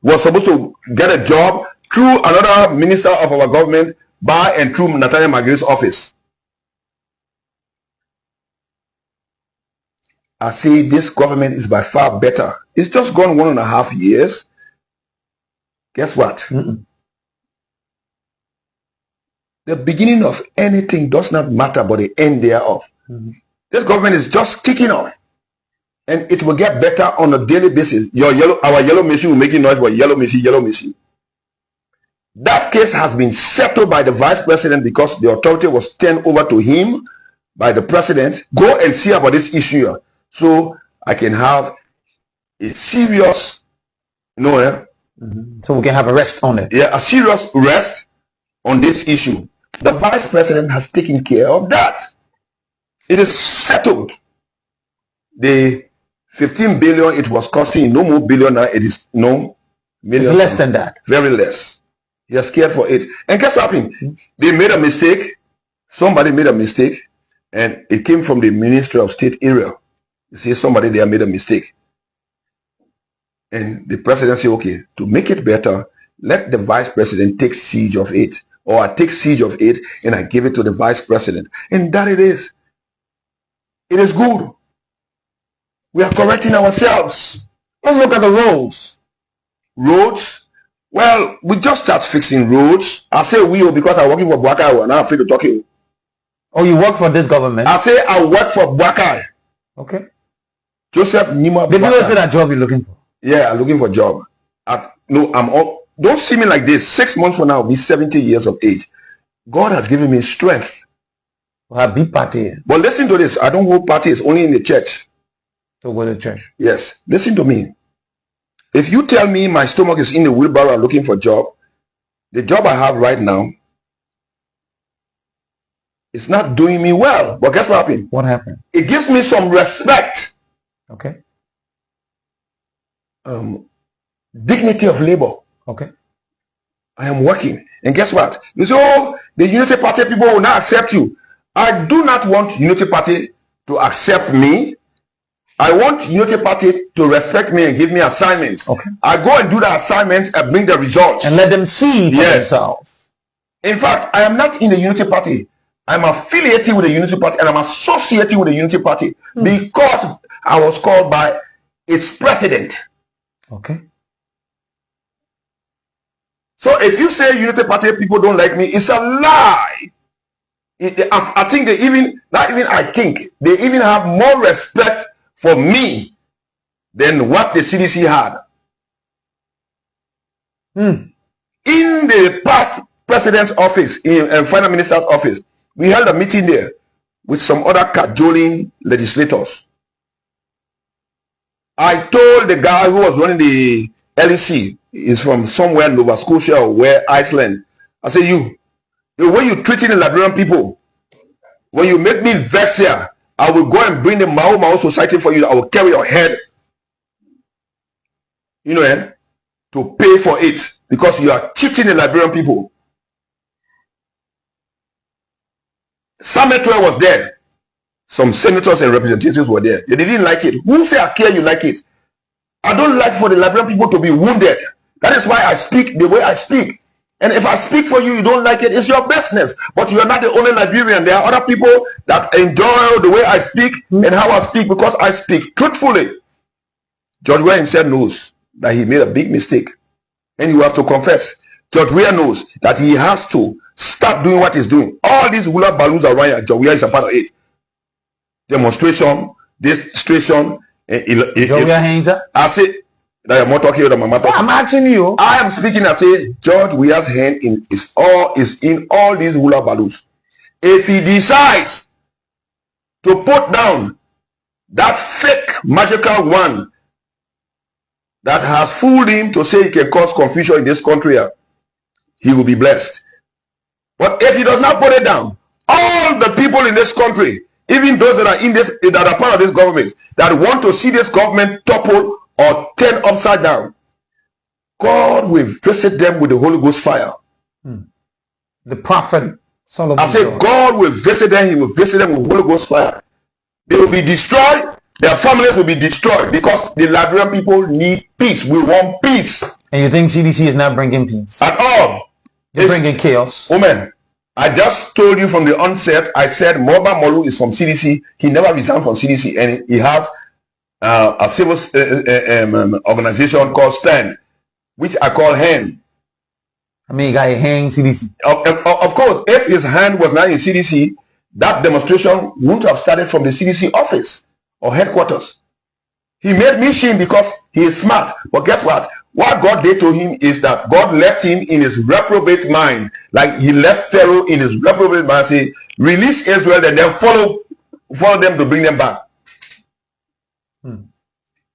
was supposed to get a job through another minister of our government by and through Nathaniel Maggie's office. I say this government is by far better. It's just gone 1.5 years. Guess what? The beginning of anything does not matter, but the end thereof. This government is just kicking off. And it will get better on a daily basis. Our yellow machine will make noise, but yellow machine. That case has been settled by the vice president because the authority was turned over to him by the president. Go and see about this issue so I can have a serious, so we can have a rest on it. Yeah, a serious rest on this issue. The vice president has taken care of that. It is settled. The 15 billion it was costing, no more billion now, it is no million. It's less than that. Very less. He has cared for it. And guess what happened? They made a mistake. Somebody made a mistake. And it came from the Ministry of State area. You see, somebody there made a mistake. And the president said, okay, to make it better, let the vice president take siege of it. Or I take siege of it and I give it to the vice president. And that it is. It is good. We are correcting ourselves. Let's look at the roads. Roads? Well, we just start fixing roads. I say we because I'm working for Boakai. I'm not afraid to talk to you. Oh, you work for this government? I say I work for Boakai. Okay. Joseph Nima. Did you say that job you're looking for? Yeah, I'm looking for a job. Don't see me like this. 6 months from now, I'll be 70 years of age. God has given me strength. Well, a big party. But listen to this. I don't hold parties, only in the church. To go to church? Yes. Listen to me. If you tell me my stomach is in the wheelbarrow looking for a job, the job I have right now is not doing me well. But guess what happened? What happened? It gives me some respect. Okay. Dignity of labor. Okay. I am working. And guess what? You say, oh, the Unity Party people will not accept you. I do not want Unity Party to accept me. I want Unity Party to respect me and give me assignments. Okay. I go and do the assignments and bring the results. And let them see for themselves. In fact, I am not in the Unity Party. I'm affiliated with the Unity Party and I'm associated with the Unity Party because I was called by its president. Okay. So if you say Unity Party people don't like me, it's a lie. I think they even have more respect for me than what the CDC had. Mm. In the past president's office, in final minister's office, we held a meeting there with some other cajoling legislators. I told the guy who was running the LEC, is from somewhere Nova Scotia or where Iceland. I said, the way you treating the Liberian people, when you make me vex here, I will go and bring the Mao Society for you. I will carry your head, to pay for it, because you are cheating the Liberian people. Sam Etwe was there. Some senators and representatives were there. They didn't like it. Who say I care you like it? I don't like for the Liberian people to be wounded. That is why I speak the way I speak. And if I speak for you, you don't like it, it's your business. But you are not the only Liberian. There are other people that enjoy the way I speak and how I speak, because I speak truthfully. George Weah himself knows that he made a big mistake. And you have to confess. George Weah knows that he has to stop doing what he's doing. All these hula balloons around here, George Weah is a part of it. Demonstration, demonstration. George Weah hands up. I say that I'm not talking about my matter. I'm asking you. I am speaking. I say George Weah's hand is in all these hula balloons. If he decides to put down that fake magical one that has fooled him to say he can cause confusion in this country, he will be blessed. But if he does not put it down, all the people in this country, even those that are part of this government, that want to see this government topple or turn upside down, God will visit them with the Holy Ghost fire. The prophet Solomon. I say God will visit them. He will visit them with Holy Ghost fire. They will be destroyed. Their families will be destroyed, because the Liberian people need peace. We want peace. And you think CDC is not bringing peace? At all. They're bringing chaos. Woman, I just told you from the onset, I said Moba Molu is from CDC. He never resigned from CDC, and he has a civil organization called STAND, which I call HAND. I mean, he got a hand CDC. Of course, if his hand was not in CDC, that demonstration wouldn't have started from the CDC office or headquarters. He made me shame because he is smart. But guess what? What God did to him is that God left him in his reprobate mind. Like he left Pharaoh in his reprobate mind, say, release Israel and then follow them to bring them back.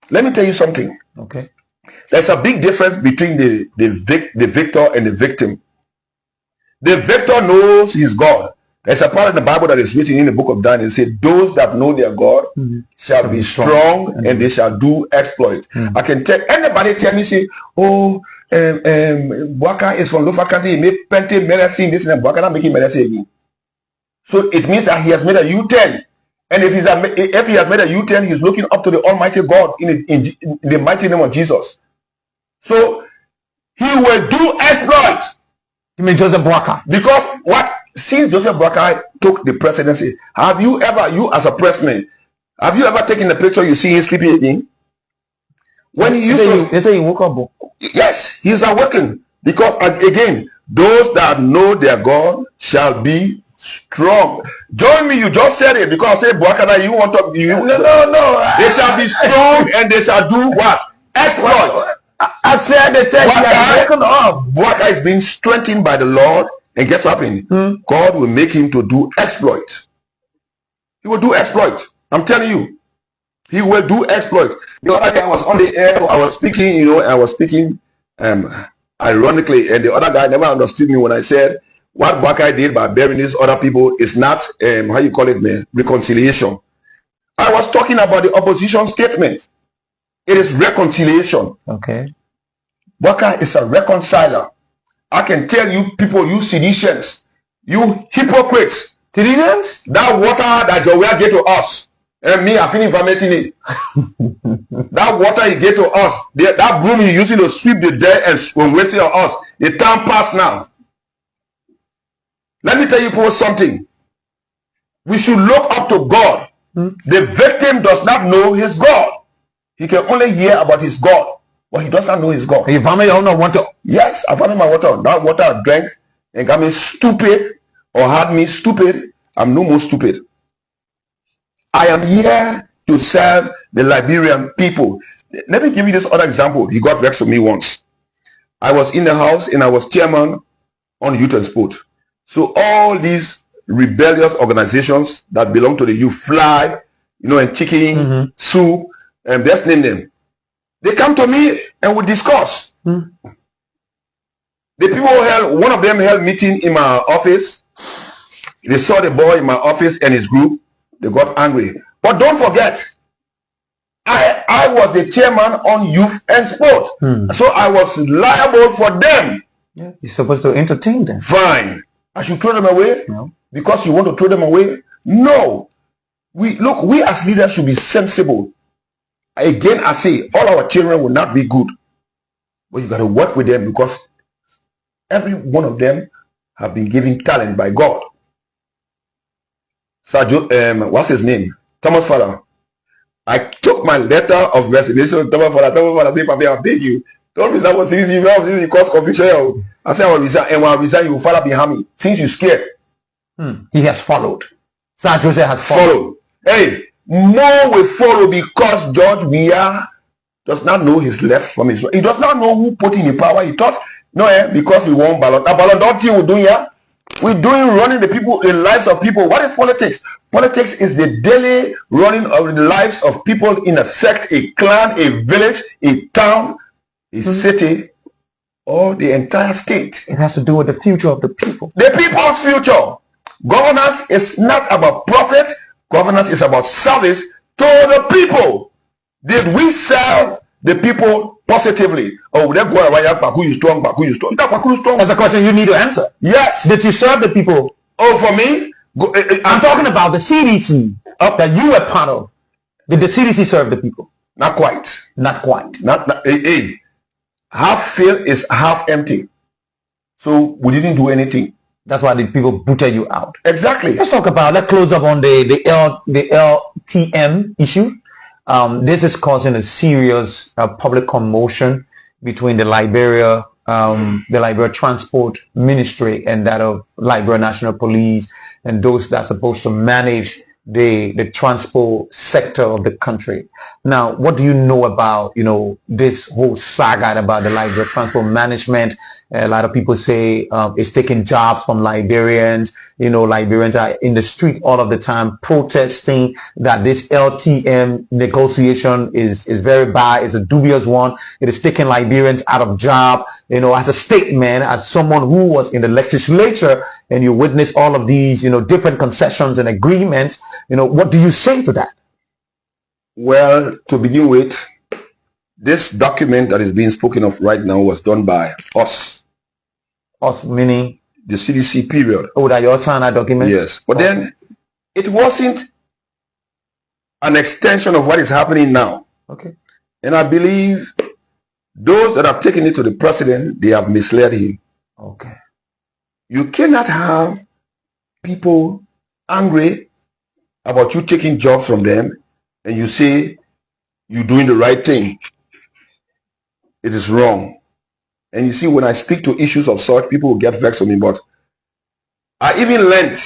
Let me tell you something. Okay. There's a big difference between the victor and the victim. The victor knows his God. There's a part in the Bible that is written in the book of Daniel. It says, those that know their God shall be strong and they shall do exploits. I can tell anybody tell me, say, Bwaka is from Lofa country, he made plenty medicine, this and that. Bwaka not making medicine again. So it means that he has made a U-turn. And if he has made a U-turn, he's looking up to the Almighty God in the mighty name of Jesus. So he will do exploits. You mean Joseph Bwaka? Because since Joseph Bwaka took the presidency, have you ever, you as a president, have you ever taken the picture you see him sleeping again? When he they say he woke up. Yes, he's awakened. Because again, those that know their God shall be strong. Join me, you just said it, because I say Bwaka, you want to No. They shall be strong and they shall do what? Exploits. I said they said he has woken up. Bwaka is being strengthened by the Lord, and guess what happened? God will make him to do exploits. He will do exploits. I'm telling you. He will do exploits. The other day I was on the air, I was speaking, ironically, and the other guy never understood me when I said what Bwaka did by burying these other people is not, reconciliation. I was talking about the opposition statement. It is reconciliation. Okay. Bwaka is a reconciler. I can tell you people, you seditionists, you hypocrites. Seditionists? That water that George Weah gave to us, and me, I feel inviting it. That water he gave to us, that broom he using to sweep the dirt and wasting on us, the time passed now. Let me tell you people something. We should look up to God. The victim does not know his God. He can only hear about his God, but he does not know his God. You found me your own water? Yes, I found my water. That water I drank and got me stupid or had me stupid. I'm no more stupid. I am here to serve the Liberian people. Let me give you this other example. He got vexed with me once. I was in the house and I was chairman on Youth and Sport. So all these rebellious organizations that belong to the youth, Fly, and Chicken, Soup, and let's name them. They come to me and we discuss. The people one of them held meeting in my office. They saw the boy in my office and his group. They got angry. But don't forget, I was the chairman on Youth and Sport. So I was liable for them. Yeah, you're supposed to entertain them. Fine. I should throw them away? No. Because you want to throw them away? No. We as leaders should be sensible. Again, I say, all our children will not be good. But you got to work with them because every one of them have been given talent by God. Sergio, what's his name? Thomas Father. I took my letter of resignation to Thomas Father. Thomas Father said, Papa, I beg you. Don't resign for CDC. You cause confusion. I said, I will resign. And when I resign, you will follow behind me. Since you're scared. He has followed. Sir Joseph has followed. Hey, more will follow because George Weah does not know his left from his right. He does not know who put him in power. He thought, because we won ballot. Now ballot don't think we're doing here. We're doing running the lives of people. What is politics? Politics is the daily running of the lives of people in a sect, a clan, a village, a town, a city, or the entire state. It has to do with the future of the people. The people's future. Governance is not about profit. Governance is about service to the people. Did we serve the people positively? Or would they go around Baku you strong, Baku you strong? That's a question you need to answer. Yes. Did you serve the people? Oh, for me? I'm talking about the CDC that you were part of. Did the CDC serve the people? Not quite. Not quite. Half filled is half empty. So we didn't do anything. That's why the people booted you out. Exactly. Let's close up on the LTM issue. This is causing a serious public commotion between the Liberia Transport Ministry and that of Liberia National Police and those that are supposed to manage the transport sector of the country. Now, what do you know about, this whole saga about the Liberia Transport Management? A lot of people say it's taking jobs from Liberians. Liberians are in the street all of the time protesting that this LTM negotiation is very bad. It's a dubious one. It is taking Liberians out of job. As a statesman, as someone who was in the legislature, and you witness all of these, different concessions and agreements, what do you say to that? Well, to begin with, this document that is being spoken of right now was done by us. Us meaning? The CDC period. Oh, that you signed that document? Yes. But then it wasn't an extension of what is happening now. Okay. And I believe those that have taken it to the president, they have misled him. Okay. You cannot have people angry about you taking jobs from them and you say you're doing the right thing. It is wrong. And you see, when I speak to issues of sort, people will get vexed with me. But I even learned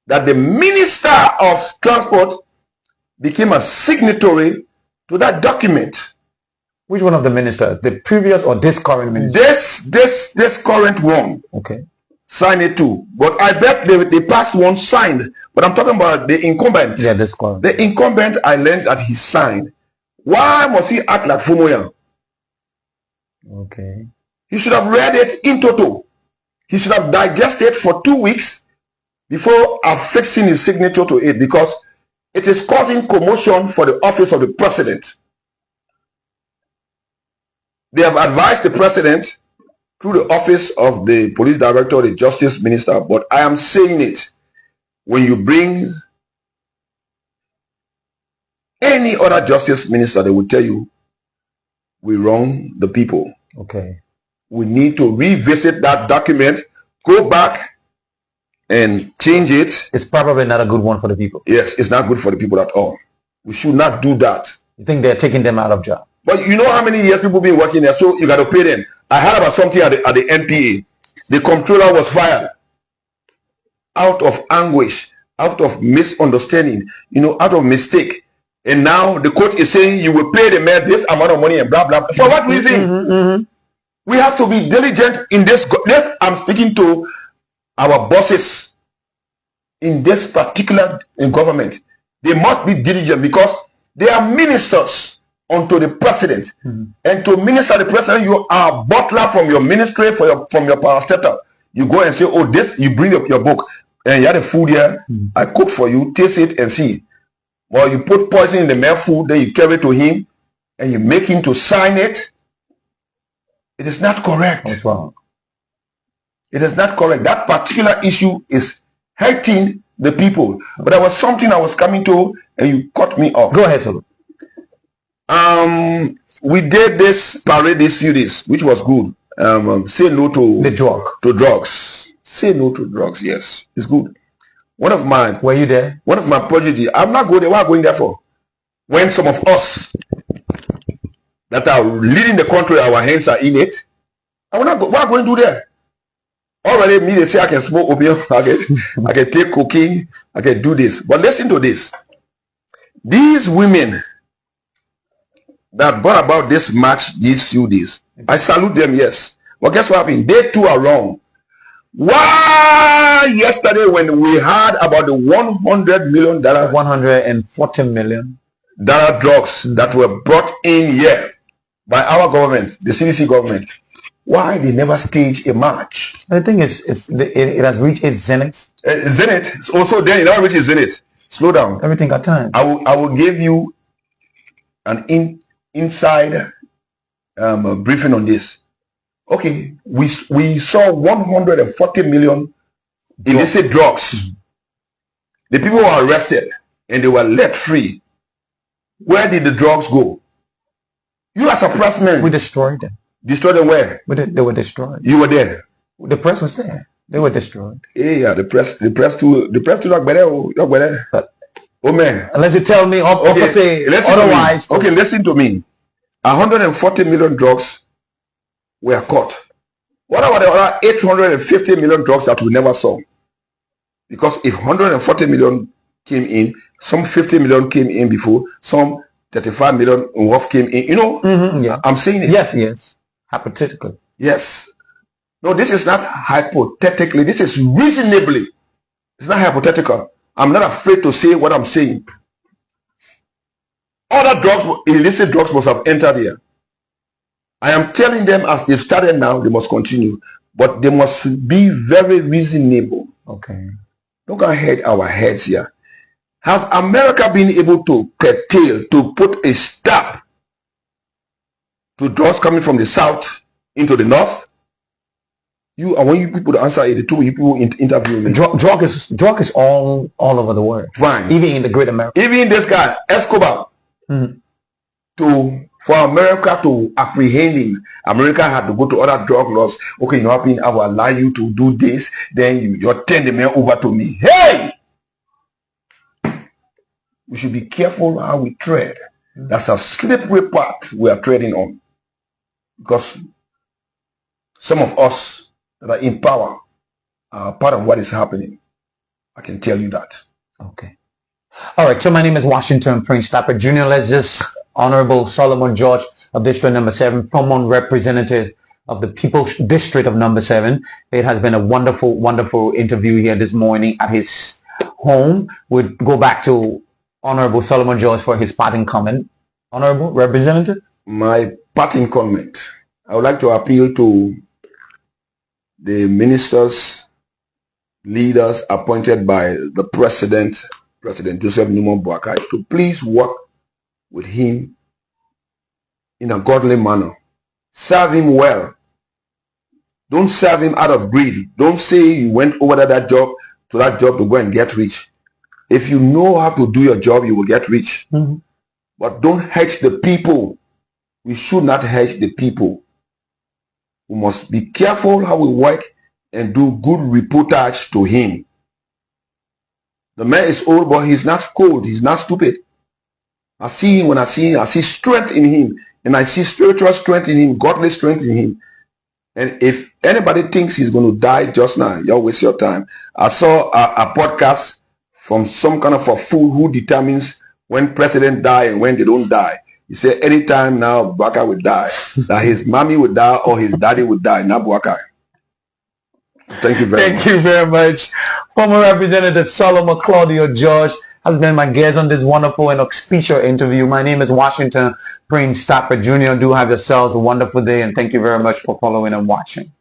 that the Minister of Transport became a signatory to that document. Which one of the ministers? The previous or this current minister? This current one. Okay. Signed it too. But I bet the past one signed. But I'm talking about the incumbent. Yeah, this current. The incumbent, I learned that he signed. Why must he act like Fumoya? Okay. He should have read it in toto. He should have digested for 2 weeks before affixing his signature to it, because it is causing commotion for the office of the president. They have advised the president through the office of the police director, the justice minister, but I am saying it. When you bring any other justice minister, they will tell you, we wrong the people. Okay. We need to revisit that document, go back and change it. It's probably not a good one for the people. Yes, it's not good for the people at all. We should not do that. You think they're taking them out of job? But you know how many years people been working there, so you got to pay them. I heard about something at the NPA. The comptroller was fired out of anguish, out of misunderstanding, out of mistake. And now the court is saying you will pay the mayor this amount of money and blah, blah. For what reason? We have to be diligent in this. I'm speaking to our bosses in this particular government. They must be diligent because they are ministers unto the president. And to minister the president, you are a butler from your ministry, from your parastatal. You go and say, oh, this, you bring up your book and you have the food here. I cook for you, taste it and see. Or you put poison in the male food, then you carry it to him and you make him to sign it. It is not correct. That's wrong. It is not correct. That particular issue is hurting the people. But there was something I was coming to and you cut me off. Go ahead, sir. We did this parade these few days, which was good. Say no to the drug. To drugs. Say no to drugs. Yes, it's good. Were you there? One of my prodigy. I'm not going there. What am I going there for? When some of us that are leading the country, our hands are in it. I will not go. What am I going to do there? Already, me they say I can smoke opium. I can take cocaine. I can do this. But listen to this. These women that brought about this match these few days, I salute them, yes. But guess what happened? They too are wrong. Why yesterday when we heard about the $100 million, $140 million drugs that were brought in here by our government, the CDC government, why they never stage a march? I think it has reached its zenith. Zenith. It's also then it has reached its zenith. Slow down. Everything got time. I will give you an inside briefing on this. Okay, we saw 140 million illicit drugs. The people were arrested and they were let free. Where did the drugs go? You as a press man. We destroyed them. Destroyed them where? They were destroyed. You were there. The press was there. They were destroyed. Yeah, the press too not better. Oh man. Unless you tell me otherwise. Okay, listen to me. 140 million drugs were caught. What about the other 850 million drugs that we never saw? Because if 140 million came in, some 50 million came in before, some 35 million worth came in. You know, yeah. I'm saying it. Yes. Hypothetically. Yes. No, this is not hypothetically. This is reasonably. It's not hypothetical. I'm not afraid to say what I'm saying. Other drugs, illicit drugs must have entered here. I am telling them as they've started now, they must continue. But they must be very reasonable. Okay. Don't go ahead our heads here. Has America been able to curtail, to put a stop to drugs coming from the south into the north? I want you people to answer it. The two you people interview me. Drug is all over the world. Fine. Even in the great America. Even this guy, Escobar, for America to apprehend him, America had to go to other drug laws. Okay, you know what, I will allow you to do this, then you turn the man over to me. Hey! We should be careful how we tread. That's a slippery path we are treading on. Because some of us that are in power are part of what is happening. I can tell you that. Okay. All right. So my name is Washington Prince Tapper Jr. Let's just Honorable Solomon George of District Number 7, former representative of the People's District of Number 7. It has been a wonderful, wonderful interview here this morning at his home. We'll go back to Honorable Solomon George for his parting comment. Honorable Representative? My parting comment. I would like to appeal to the ministers, leaders appointed by the President Joseph Numa Boakai, to please work with him in a godly manner. Serve him well. Don't serve him out of greed. Don't say you went over to that job to go and get rich. If you know how to do your job, you will get rich. But don't hurt the people. We should not hurt the people. We must be careful how we work and do good reportage to him. The man is old, but he's not cold. He's not stupid. I see him. When I see him, I see strength in him. And I see spiritual strength in him, godly strength in him. And if anybody thinks he's going to die just now, you'll waste your time. I saw a podcast from some kind of a fool who determines when president die and when they don't die. He said anytime now Boubacar would die, that his mommy would die or his daddy would die, not Boubacar. Thank you very much. Thank you very much. Former Representative Solomon Claudio George has been my guest on this wonderful and auspicious interview. My name is Washington Prince Stafford Jr. Do have yourselves a wonderful day, and thank you very much for following and watching.